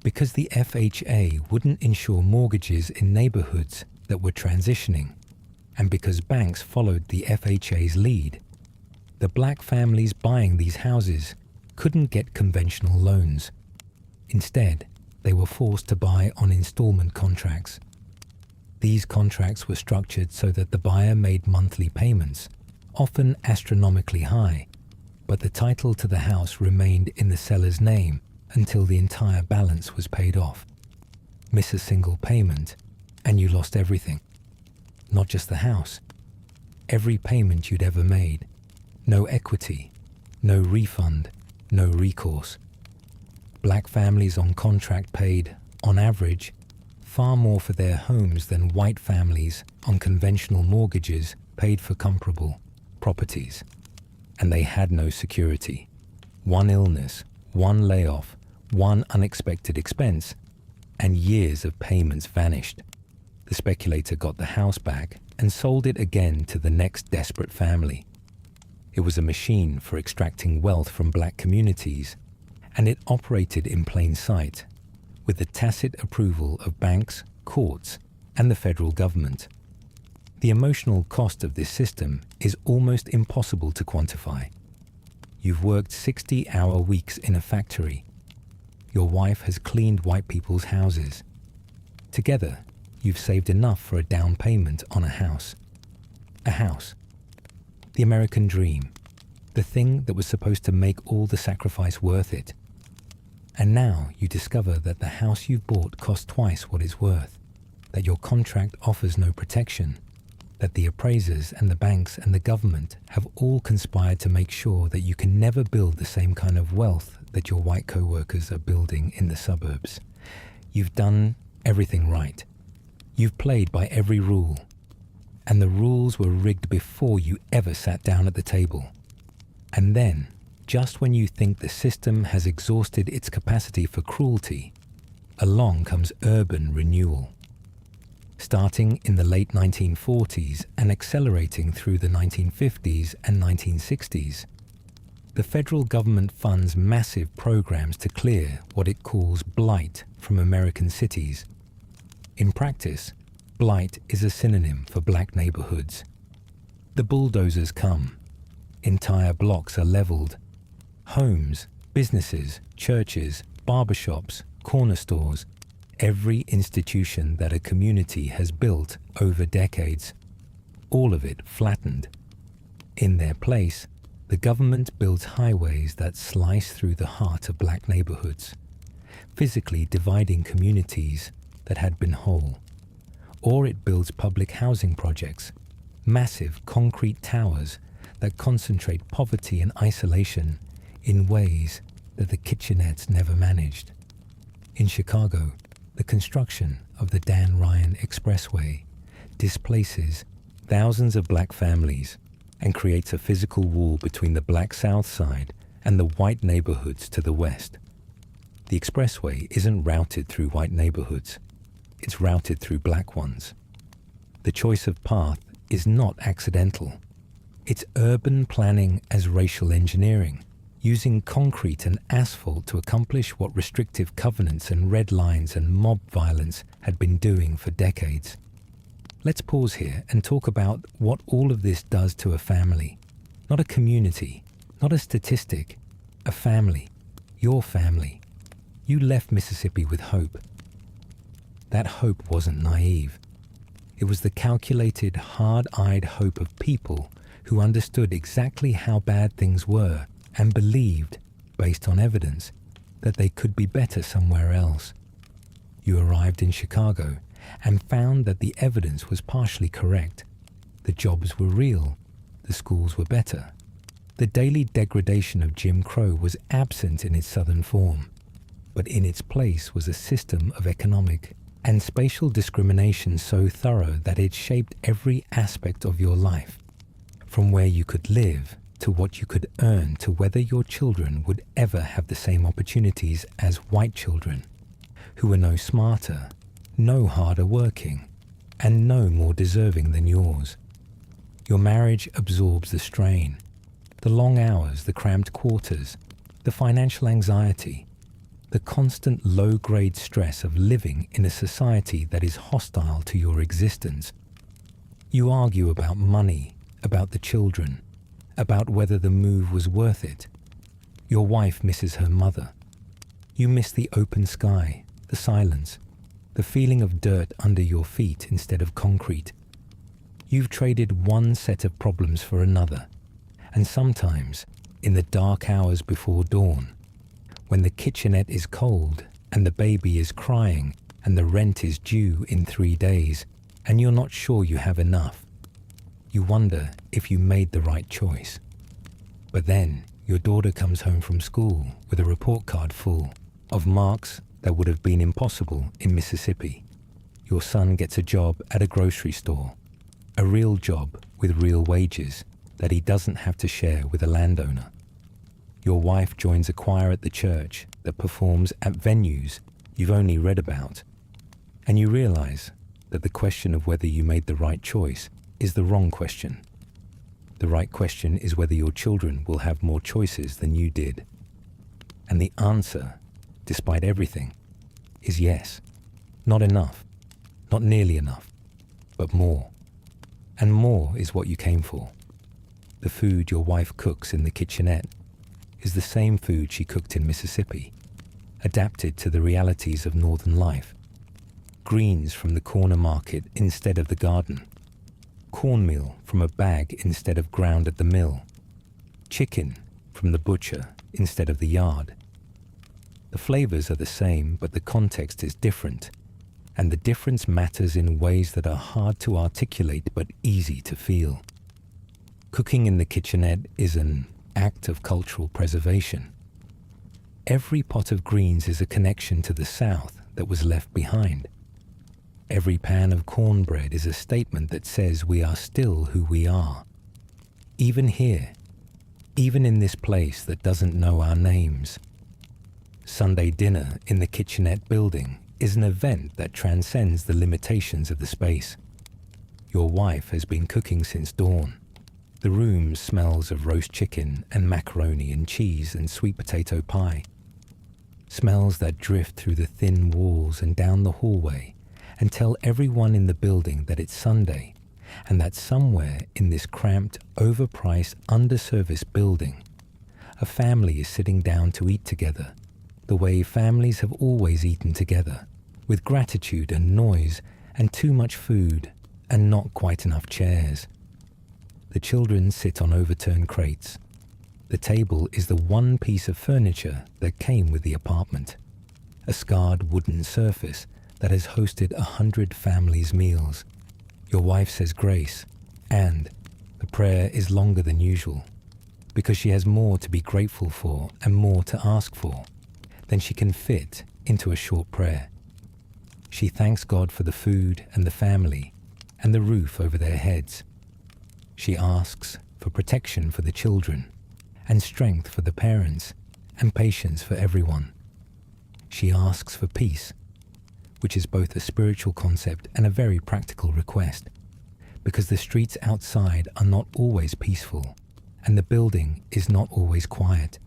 Because the FHA wouldn't insure mortgages in neighborhoods that were transitioning, and because banks followed the FHA's lead, the black families buying these houses couldn't get conventional loans. Instead, they were forced to buy on installment contracts. These contracts were structured so that the buyer made monthly payments, often astronomically high, but the title to the house remained in the seller's name until the entire balance was paid off. Miss a single payment, and you lost everything. Not just the house. Every payment you'd ever made. No equity, no refund, no recourse. Black families on contract paid, on average, far more for their homes than white families on conventional mortgages paid for comparable properties. And they had no security. One illness, one layoff, one unexpected expense, and years of payments vanished. The speculator got the house back and sold it again to the next desperate family. It was a machine for extracting wealth from black communities, and it operated in plain sight, with the tacit approval of banks, courts, and the federal government. The emotional cost of this system is almost impossible to quantify. You've worked 60-hour weeks in a factory. Your wife has cleaned white people's houses. Together, you've saved enough for a down payment on a house. A house. The American dream. The thing that was supposed to make all the sacrifice worth it. And now you discover that the house you've bought costs twice what it's worth, that your contract offers no protection, that the appraisers and the banks and the government have all conspired to make sure that you can never build the same kind of wealth that your white co-workers are building in the suburbs. You've done everything right. You've played by every rule. And the rules were rigged before you ever sat down at the table. And then, just when you think the system has exhausted its capacity for cruelty, along comes urban renewal. Starting in the late 1940s and accelerating through the 1950s and 1960s, the federal government funds massive programs to clear what it calls blight from American cities. In practice, blight is a synonym for black neighborhoods. The bulldozers come. Entire blocks are leveled. Homes, businesses, churches, barbershops, corner stores, every institution that a community has built over decades, all of it flattened. In their place, the government builds highways that slice through the heart of black neighborhoods, physically dividing communities that had been whole. Or it builds public housing projects, massive concrete towers that concentrate poverty and isolation in ways that the kitchenettes never managed. In Chicago, the construction of the Dan Ryan Expressway displaces thousands of black families and creates a physical wall between the black South Side and the white neighborhoods to the west. The expressway isn't routed through white neighborhoods. It's routed through black ones. The choice of path is not accidental. It's urban planning as racial engineering, using concrete and asphalt to accomplish what restrictive covenants and red lines and mob violence had been doing for decades. Let's pause here and talk about what all of this does to a family. Not a community, not a statistic, a family. Your family. You left Mississippi with hope. That hope wasn't naive. It was the calculated, hard-eyed hope of people who understood exactly how bad things were and believed, based on evidence, that they could be better somewhere else. You arrived in Chicago and found that the evidence was partially correct. The jobs were real, the schools were better. The daily degradation of Jim Crow was absent in its southern form, but in its place was a system of economic and spatial discrimination so thorough that it shaped every aspect of your life, from where you could live to what you could earn to whether your children would ever have the same opportunities as white children, who were no smarter, no harder working, and no more deserving than yours. Your marriage absorbs the strain, the long hours, the cramped quarters, the financial anxiety, the constant low-grade stress of living in a society that is hostile to your existence. You argue about money, about the children, about whether the move was worth it. Your wife misses her mother. You miss the open sky, the silence, the feeling of dirt under your feet instead of concrete. You've traded one set of problems for another, and sometimes, in the dark hours before dawn, when the kitchenette is cold and the baby is crying and the rent is due in 3 days, and you're not sure you have enough, you wonder if you made the right choice. But then your daughter comes home from school with a report card full of marks that would have been impossible in Mississippi. Your son gets a job at a grocery store, a real job with real wages that he doesn't have to share with a landowner. Your wife joins a choir at the church that performs at venues you've only read about, and you realize that the question of whether you made the right choice is the wrong question. The right question is whether your children will have more choices than you did. And the answer, despite everything, is yes. Not enough, not nearly enough, but more. And more is what you came for. The food your wife cooks in the kitchenette is the same food she cooked in Mississippi, adapted to the realities of northern life. Greens from the corner market instead of the garden. Cornmeal from a bag instead of ground at the mill. Chicken from the butcher instead of the yard. The flavors are the same, but the context is different, and the difference matters in ways that are hard to articulate but easy to feel. Cooking in the kitchenette is an act of cultural preservation. Every pot of greens is a connection to the South that was left behind. Every pan of cornbread is a statement that says we are still who we are. Even here, even in this place that doesn't know our names. Sunday dinner in the kitchenette building is an event that transcends the limitations of the space. Your wife has been cooking since dawn. The room smells of roast chicken and macaroni and cheese and sweet potato pie. Smells that drift through the thin walls and down the hallway and tell everyone in the building that it's Sunday and that somewhere in this cramped, overpriced, underserviced building, a family is sitting down to eat together, the way families have always eaten together, with gratitude and noise and too much food and not quite enough chairs. The children sit on overturned crates. The table is the one piece of furniture that came with the apartment, a scarred wooden surface that has hosted 100 families' meals. Your wife says grace, and the prayer is longer than usual, because she has more to be grateful for and more to ask for than she can fit into a short prayer. She thanks God for the food and the family and the roof over their heads. She asks for protection for the children and strength for the parents and patience for everyone. She asks for peace, which is both a spiritual concept and a very practical request, because the streets outside are not always peaceful, and the building is not always quiet,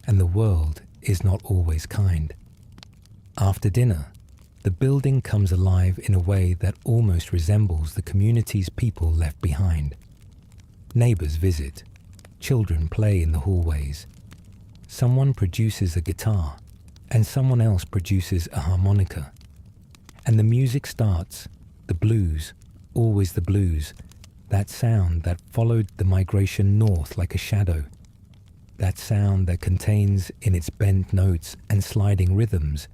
and the world is not always kind. After dinner, the building comes alive in a way that almost resembles the community's people left behind. Neighbors visit, children play in the hallways. Someone produces a guitar, and someone else produces a harmonica. And the music starts, the blues, always the blues, that sound that followed the migration north like a shadow, that sound that contains in its bent notes and sliding rhythms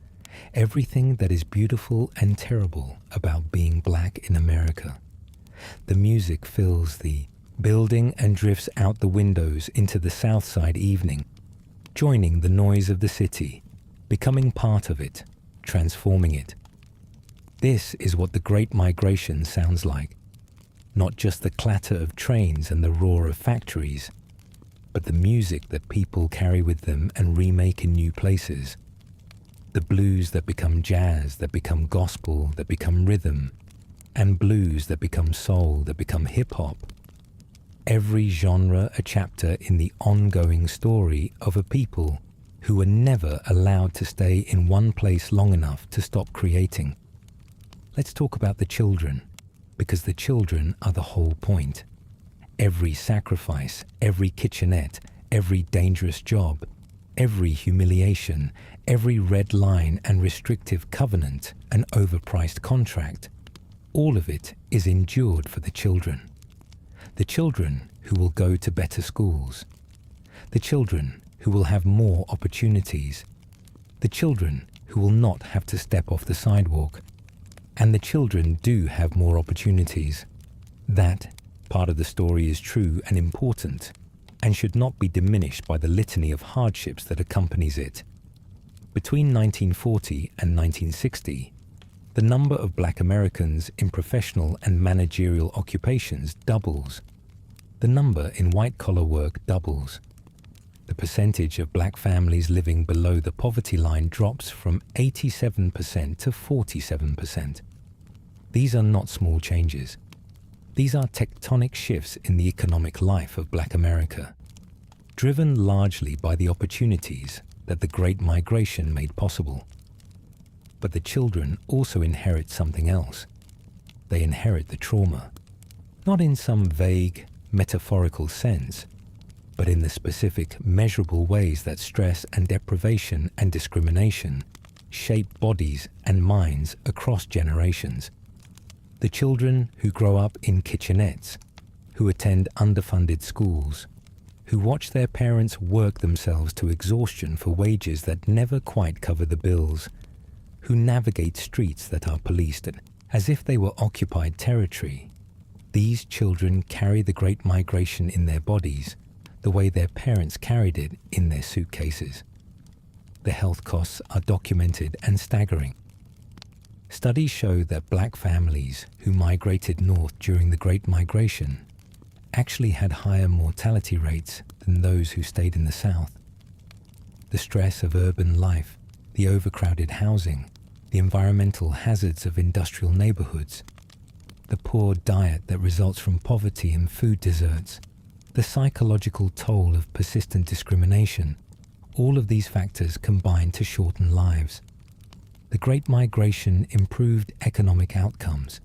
everything that is beautiful and terrible about being black in America. The music fills the building and drifts out the windows into the South Side evening, joining the noise of the city, becoming part of it, transforming it. This is what the Great Migration sounds like. Not just the clatter of trains and the roar of factories, but the music that people carry with them and remake in new places. The blues that become jazz, that become gospel, that become rhythm, and blues that become soul, that become hip-hop. Every genre a chapter in the ongoing story of a people who were never allowed to stay in one place long enough to stop creating. Let's talk about the children, because the children are the whole point. Every sacrifice, every kitchenette, every dangerous job, every humiliation, every red line and restrictive covenant and overpriced contract, all of it is endured for the children. The children who will go to better schools. The children who will have more opportunities. The children who will not have to step off the sidewalk. And the children do have more opportunities. That part of the story is true and important, and should not be diminished by the litany of hardships that accompanies it. Between 1940 and 1960, the number of black Americans in professional and managerial occupations doubles. The number in white-collar work doubles. The percentage of black families living below the poverty line drops from 87% to 47%. These are not small changes. These are tectonic shifts in the economic life of black America, driven largely by the opportunities that the Great Migration made possible. But the children also inherit something else. They inherit the trauma, not in some vague, metaphorical sense, but in the specific, measurable ways that stress and deprivation and discrimination shape bodies and minds across generations. The children who grow up in kitchenettes, who attend underfunded schools, who watch their parents work themselves to exhaustion for wages that never quite cover the bills, who navigate streets that are policed as if they were occupied territory. These children carry the Great Migration in their bodies the way their parents carried it in their suitcases. The health costs are documented and staggering. Studies show that black families who migrated north during the Great Migration actually had higher mortality rates than those who stayed in the south. The stress of urban life, the overcrowded housing, the environmental hazards of industrial neighborhoods, the poor diet that results from poverty and food deserts, the psychological toll of persistent discrimination, all of these factors combine to shorten lives. The Great Migration improved economic outcomes.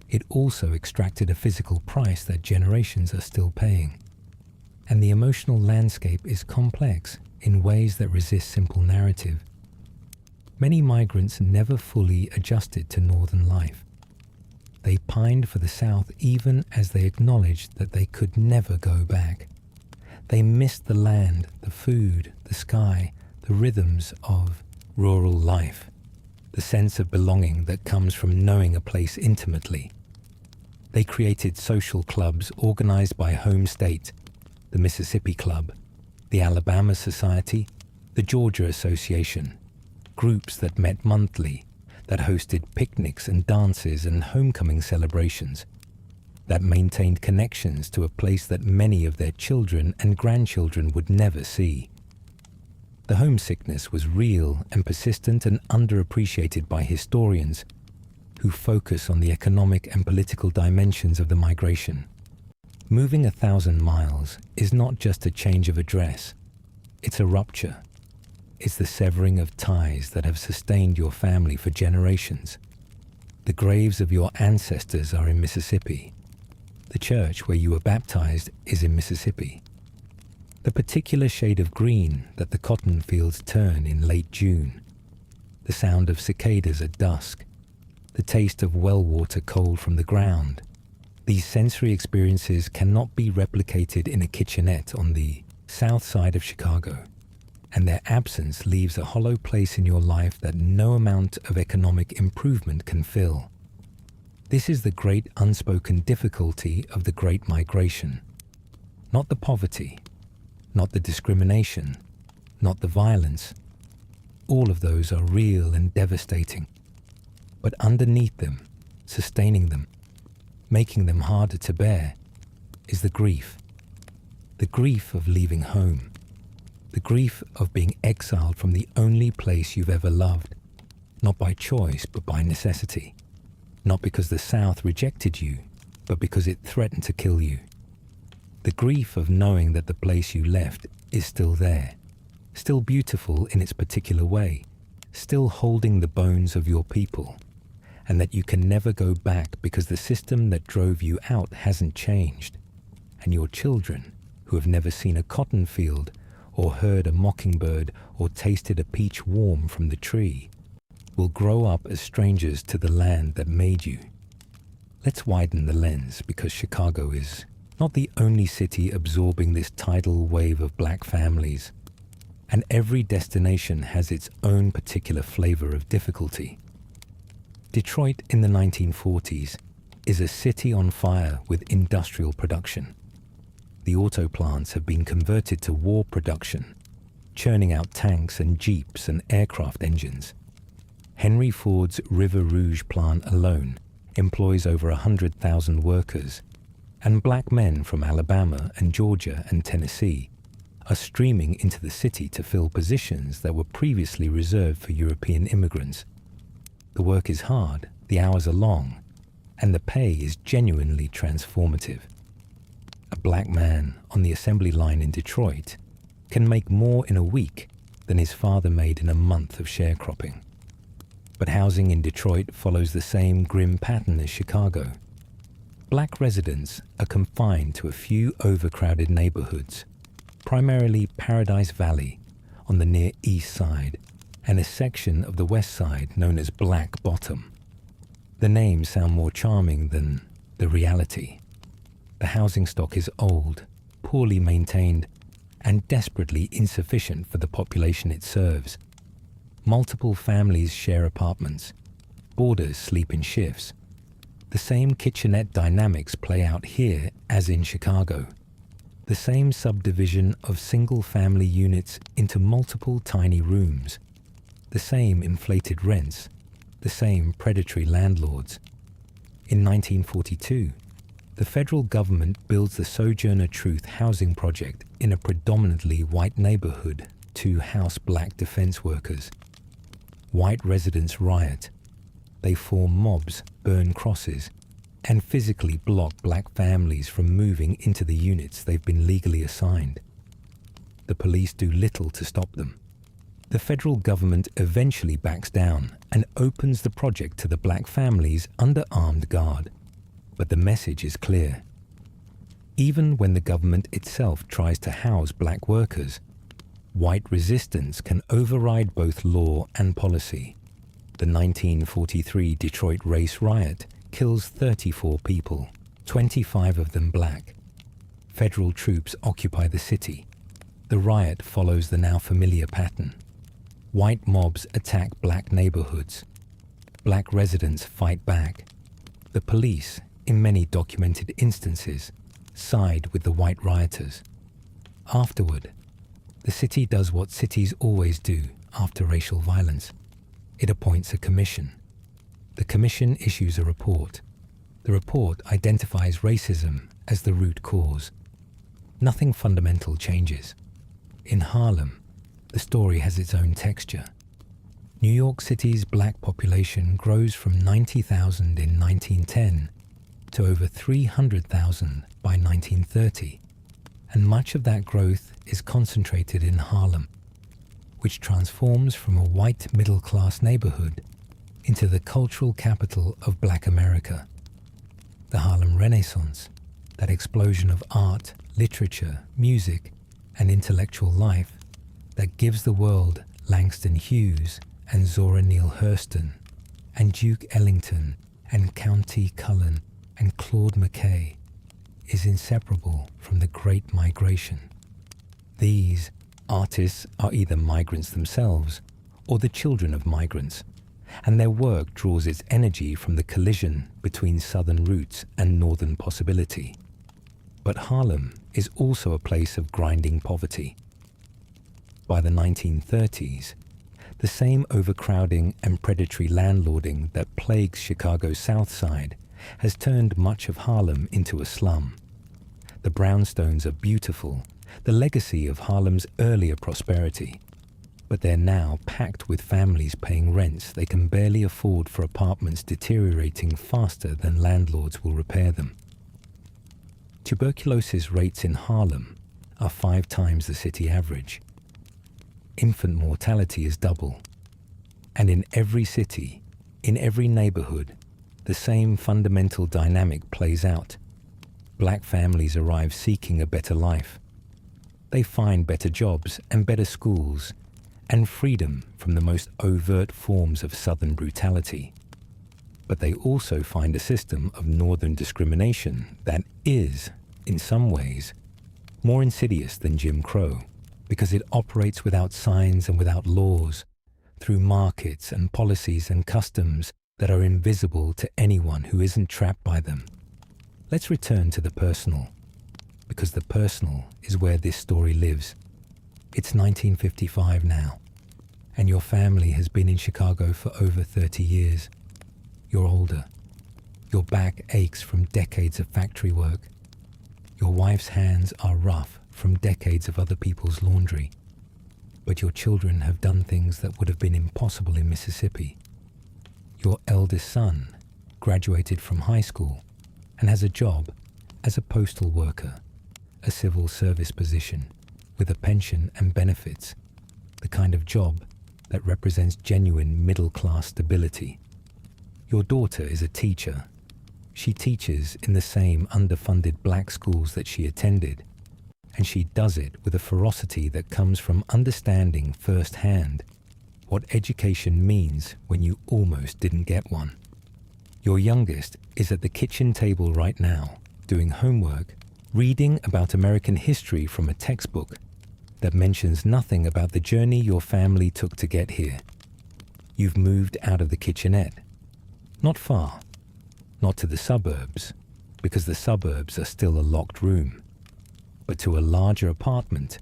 It also extracted a physical price that generations are still paying. And the emotional landscape is complex in ways that resist simple narrative. Many migrants never fully adjusted to northern life. They pined for the South even as they acknowledged that they could never go back. They missed the land, the food, the sky, the rhythms of rural life, the sense of belonging that comes from knowing a place intimately. They created social clubs organized by home state, the Mississippi Club, the Alabama Society, the Georgia Association, groups that met monthly, that hosted picnics and dances and homecoming celebrations, that maintained connections to a place that many of their children and grandchildren would never see. The homesickness was real and persistent and underappreciated by historians who focus on the economic and political dimensions of the migration. Moving 1,000 miles is not just a change of address, it's a rupture. It's the severing of ties that have sustained your family for generations. The graves of your ancestors are in Mississippi. The church where you were baptized is in Mississippi. The particular shade of green that the cotton fields turn in late June. The sound of cicadas at dusk. The taste of well water cold from the ground. These sensory experiences cannot be replicated in a kitchenette on the south side of Chicago. and their absence leaves a hollow place in your life that no amount of economic improvement can fill. This is the great unspoken difficulty of the Great Migration. Not the poverty, not the discrimination, not the violence. All of those are real and devastating. But underneath them, sustaining them, making them harder to bear, is the grief. The grief of leaving home. The grief of being exiled from the only place you've ever loved, not by choice but by necessity. Not because the South rejected you, but because it threatened to kill you. The grief of knowing that the place you left is still there, still beautiful in its particular way, still holding the bones of your people, and that you can never go back because the system that drove you out hasn't changed, and your children, who have never seen a cotton field or heard a mockingbird or tasted a peach warm from the tree, will grow up as strangers to the land that made you. Let's widen the lens, because Chicago is not the only city absorbing this tidal wave of black families, and every destination has its own particular flavor of difficulty. Detroit in the 1940s is a city on fire with industrial production. The auto plants have been converted to war production, churning out tanks and jeeps and aircraft engines. Henry Ford's River Rouge plant alone employs over 100,000 workers, and black men from Alabama and Georgia and Tennessee are streaming into the city to fill positions that were previously reserved for European immigrants. The work is hard, the hours are long, and the pay is genuinely transformative. A black man on the assembly line in Detroit can make more in a week than his father made in a month of sharecropping. But housing in Detroit follows the same grim pattern as Chicago. Black residents are confined to a few overcrowded neighborhoods, primarily Paradise Valley on the Near East Side and a section of the West Side known as Black Bottom. The names sound more charming than the reality. The housing stock is old, poorly maintained, and desperately insufficient for the population it serves. Multiple families share apartments. Boarders sleep in shifts. The same kitchenette dynamics play out here as in Chicago. The same subdivision of single-family units into multiple tiny rooms. The same inflated rents. The same predatory landlords. In 1942, the federal government builds the Sojourner Truth housing project in a predominantly white neighborhood to house black defense workers. White residents riot. They form mobs, burn crosses, and physically block black families from moving into the units they've been legally assigned. The police do little to stop them. The federal government eventually backs down and opens the project to the black families under armed guard. But the message is clear. Even when the government itself tries to house black workers, white resistance can override both law and policy. The 1943 Detroit race riot kills 34 people, 25 of them black. Federal troops occupy the city. The riot follows the now familiar pattern. White mobs attack black neighborhoods. Black residents fight back. The police, in many documented instances, side with the white rioters. Afterward, the city does what cities always do after racial violence. It appoints a commission. The commission issues a report. The report identifies racism as the root cause. Nothing fundamental changes. In Harlem, the story has its own texture. New York City's black population grows from 90,000 in 1910 to over 300,000 by 1930, and much of that growth is concentrated in Harlem, which transforms from a white middle-class neighborhood into the cultural capital of Black America. The Harlem Renaissance, that explosion of art, literature, music, and intellectual life that gives the world Langston Hughes and Zora Neale Hurston and Duke Ellington and Countee Cullen and Claude McKay, is inseparable from the Great Migration. These Artists are either migrants themselves or the children of migrants, and their work draws its energy from the collision between southern roots and northern possibility. But Harlem is also a place of grinding poverty. By the 1930s, the same overcrowding and predatory landlording that plagues Chicago's South Side has turned much of Harlem into a slum. The brownstones are beautiful, the legacy of Harlem's earlier prosperity, but they're now packed with families paying rents they can barely afford for apartments deteriorating faster than landlords will repair them. Tuberculosis rates in Harlem are 5 times the city average. Infant mortality is double. And in every city, in every neighborhood, the same fundamental dynamic plays out. Black families arrive seeking a better life. They find better jobs and better schools, and freedom from the most overt forms of Southern brutality. But they also find a system of Northern discrimination that is, in some ways, more insidious than Jim Crow, because it operates without signs and without laws, through markets and policies and customs that are invisible to anyone who isn't trapped by them. Let's return to the personal, because the personal is where this story lives. It's 1955 now, and your family has been in Chicago for over 30 years. You're older. Your back aches from decades of factory work. Your wife's hands are rough from decades of other people's laundry. But your children have done things that would have been impossible in Mississippi. Your eldest son graduated from high school and has a job as a postal worker, a civil service position with a pension and benefits, the kind of job that represents genuine middle-class stability. Your daughter is a teacher. She teaches in the same underfunded black schools that she attended, and she does it with a ferocity that comes from understanding firsthand what education means when you almost didn't get one. Your youngest is at the kitchen table right now, doing homework, reading about American history from a textbook that mentions nothing about the journey your family took to get here. You've moved out of the kitchenette. Not far. Not to the suburbs, because the suburbs are still a locked room, but to a larger apartment,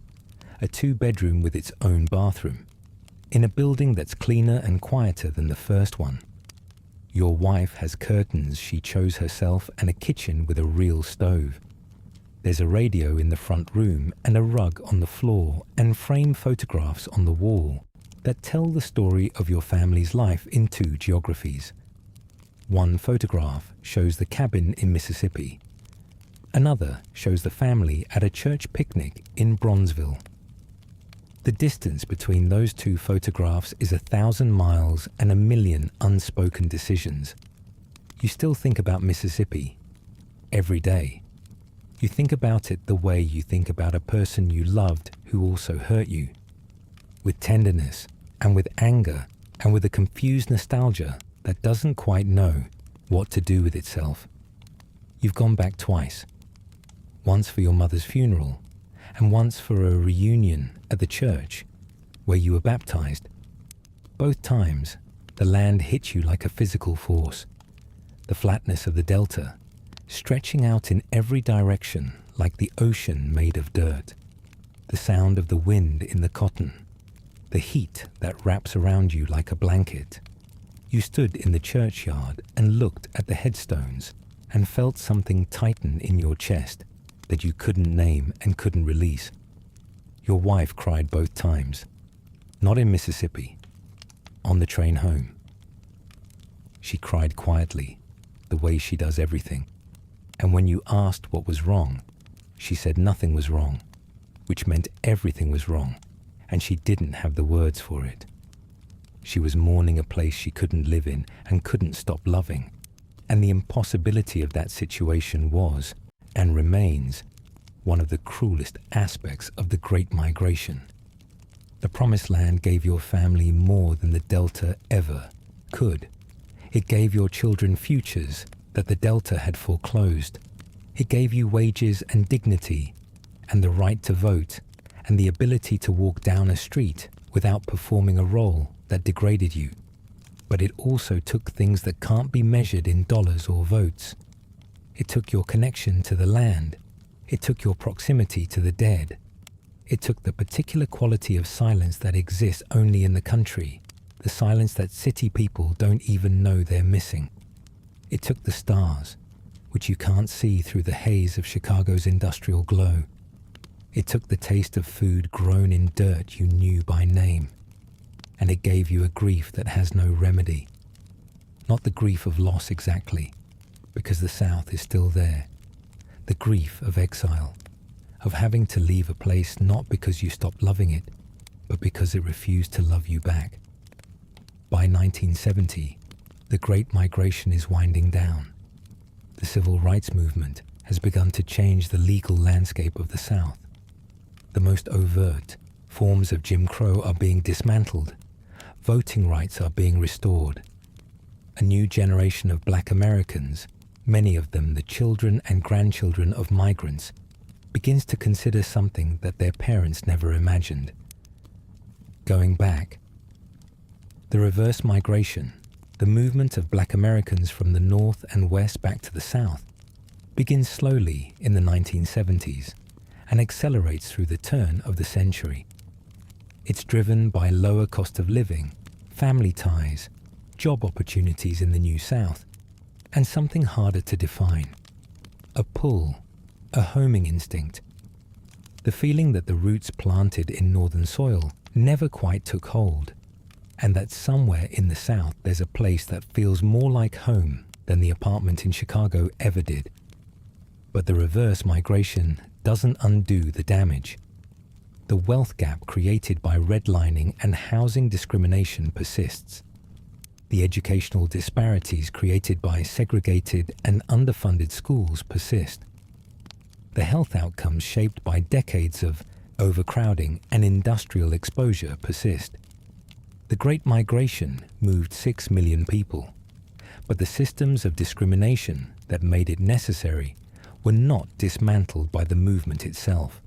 a 2-bedroom with its own bathroom, in a building that's cleaner and quieter than the first one. Your wife has curtains she chose herself and a kitchen with a real stove. There's a radio in the front room and a rug on the floor and framed photographs on the wall that tell the story of your family's life in 2 geographies. One photograph shows the cabin in Mississippi. Another shows the family at a church picnic in Bronzeville. The distance between those 2 photographs is 1,000 miles and 1,000,000 unspoken decisions. You still think about Mississippi every day. You think about it the way you think about a person you loved who also hurt you, with tenderness and with anger and with a confused nostalgia that doesn't quite know what to do with itself. You've gone back twice, once for your mother's funeral and once for a reunion at the church where you were baptized. Both times, the land hit you like a physical force, the flatness of the delta stretching out in every direction like the ocean made of dirt, the sound of the wind in the cotton, the heat that wraps around you like a blanket. You stood in the churchyard and looked at the headstones and felt something tighten in your chest that you couldn't name and couldn't release. Your wife cried both times, not in Mississippi, on the train home. She cried quietly, the way she does everything. And when you asked what was wrong, she said nothing was wrong, which meant everything was wrong, and she didn't have the words for it. She was mourning a place she couldn't live in and couldn't stop loving, and the impossibility of that situation was, and remains, one of the cruelest aspects of the Great Migration. The Promised Land gave your family more than the Delta ever could. It gave your children futures that the Delta had foreclosed. It gave you wages and dignity and the right to vote and the ability to walk down a street without performing a role that degraded you. But it also took things that can't be measured in dollars or votes. It took your connection to the land. It took your proximity to the dead. It took the particular quality of silence that exists only in the country, the silence that city people don't even know they're missing. It took the stars, which you can't see through the haze of Chicago's industrial glow. It took the taste of food grown in dirt you knew by name. And it gave you a grief that has no remedy. Not the grief of loss exactly, because the South is still there. The grief of exile, of having to leave a place not because you stopped loving it, but because it refused to love you back. By 1970, the Great Migration is winding down. The civil rights movement has begun to change the legal landscape of the South. The most overt forms of Jim Crow are being dismantled. Voting rights are being restored. A new generation of Black Americans, many of them the children and grandchildren of migrants, begins to consider something that their parents never imagined: going back. The reverse migration, the movement of Black Americans from the North and West back to the South, begins slowly in the 1970s and accelerates through the turn of the century. It's driven by lower cost of living, family ties, job opportunities in the New South, and something harder to define: a pull, a homing instinct. The feeling that the roots planted in northern soil never quite took hold, and that somewhere in the South there's a place that feels more like home than the apartment in Chicago ever did. But the reverse migration doesn't undo the damage. The wealth gap created by redlining and housing discrimination persists. The educational disparities created by segregated and underfunded schools persist. The health outcomes shaped by decades of overcrowding and industrial exposure persist. The Great Migration moved 6 million people, but the systems of discrimination that made it necessary were not dismantled by the movement itself.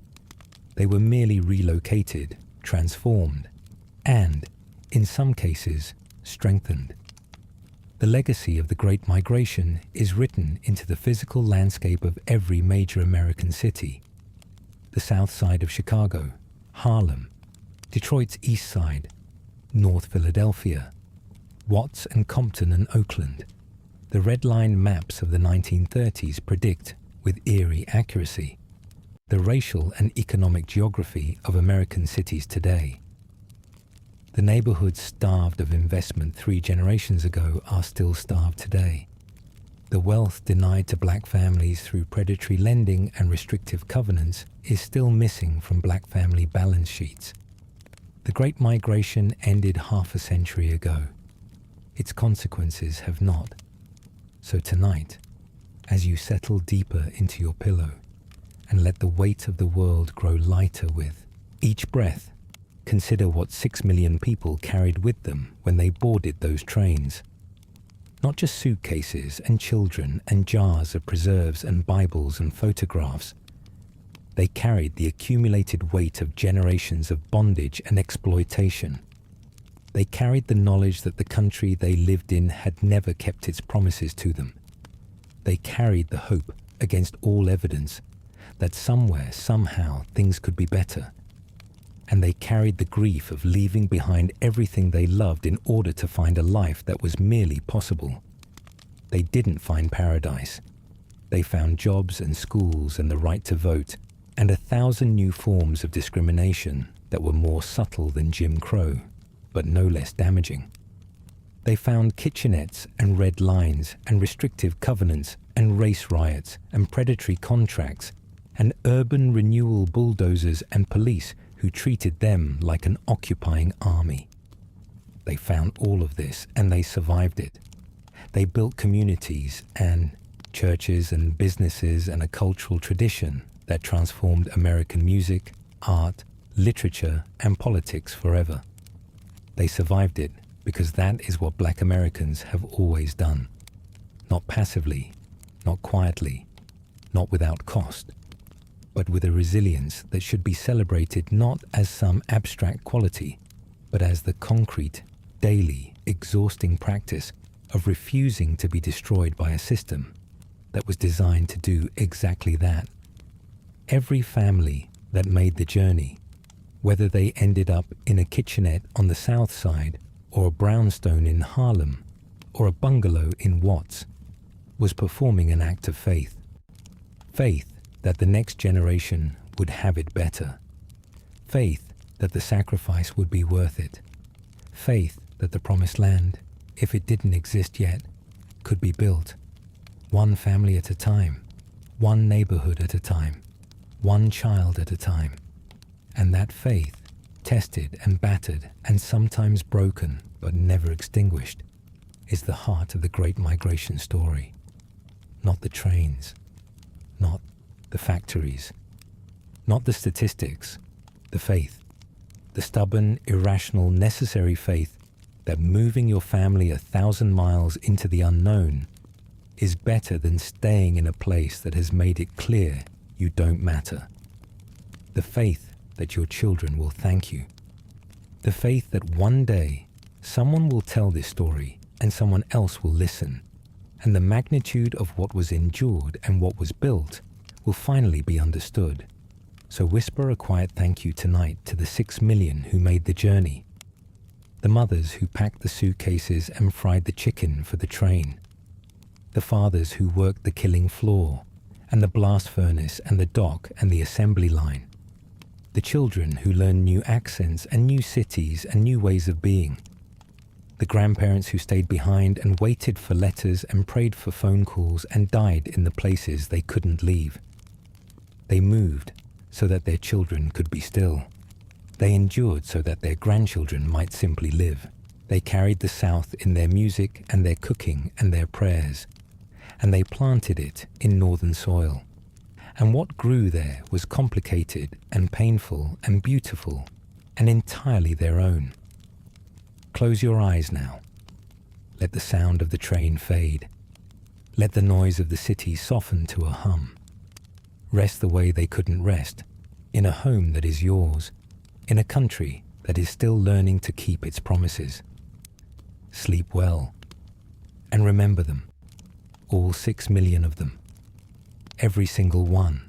They were merely relocated, transformed, and, in some cases, strengthened. The legacy of the Great Migration is written into the physical landscape of every major American city. The South Side of Chicago, Harlem, Detroit's East Side, North Philadelphia, Watts and Compton and Oakland. The red line maps of the 1930s predict, with eerie accuracy, the racial and economic geography of American cities today. The neighborhoods starved of investment 3 generations ago are still starved today. The wealth denied to Black families through predatory lending and restrictive covenants is still missing from Black family balance sheets. The Great Migration ended half a century ago. Its consequences have not. So tonight, as you settle deeper into your pillow and let the weight of the world grow lighter with each breath, consider what 6 million people carried with them when they boarded those trains. Not just suitcases and children and jars of preserves and Bibles and photographs. They carried the accumulated weight of generations of bondage and exploitation. They carried the knowledge that the country they lived in had never kept its promises to them. They carried the hope, against all evidence, that somewhere, somehow, things could be better. And they carried the grief of leaving behind everything they loved in order to find a life that was merely possible. They didn't find paradise. They found jobs and schools and the right to vote, and 1,000 new forms of discrimination that were more subtle than Jim Crow, but no less damaging. They found kitchenettes and red lines and restrictive covenants and race riots and predatory contracts and urban renewal bulldozers and police who treated them like an occupying army. They found all of this and they survived it. They built communities and churches and businesses and a cultural tradition that transformed American music, art, literature, and politics forever. They survived it because that is what Black Americans have always done. Not passively, not quietly, not without cost. but with a resilience that should be celebrated not as some abstract quality, but as the concrete, daily, exhausting practice of refusing to be destroyed by a system that was designed to do exactly that. Every family that made the journey, whether they ended up in a kitchenette on the south side or a brownstone in Harlem or a bungalow in Watts, was performing an act of faith. Faith that the next generation would have it better. Faith that the sacrifice would be worth it. Faith that the promised land, if it didn't exist yet, could be built, one family at a time, one neighborhood at a time, one child at a time. And that faith, tested and battered and sometimes broken but never extinguished, is the heart of the Great Migration story. Not the trains, not the factories, not the statistics, the faith, the stubborn, irrational, necessary faith that moving your family 1,000 miles into the unknown is better than staying in a place that has made it clear you don't matter. The faith that your children will thank you. The faith that one day someone will tell this story and someone else will listen, and the magnitude of what was endured and what was built will finally be understood. So whisper a quiet thank you tonight to the 6 million who made the journey, the mothers who packed the suitcases and fried the chicken for the train, the fathers who worked the killing floor and the blast furnace and the dock and the assembly line, the children who learned new accents and new cities and new ways of being, the grandparents who stayed behind and waited for letters and prayed for phone calls and died in the places they couldn't leave. They moved so that their children could be still. They endured so that their grandchildren might simply live. They carried the South in their music and their cooking and their prayers, and they planted it in northern soil. And what grew there was complicated and painful and beautiful and entirely their own. Close your eyes now. Let the sound of the train fade. Let the noise of the city soften to a hum. Rest the way they couldn't rest, in a home that is yours, in a country that is still learning to keep its promises. Sleep well, and remember them, all 6 million of them, every single one.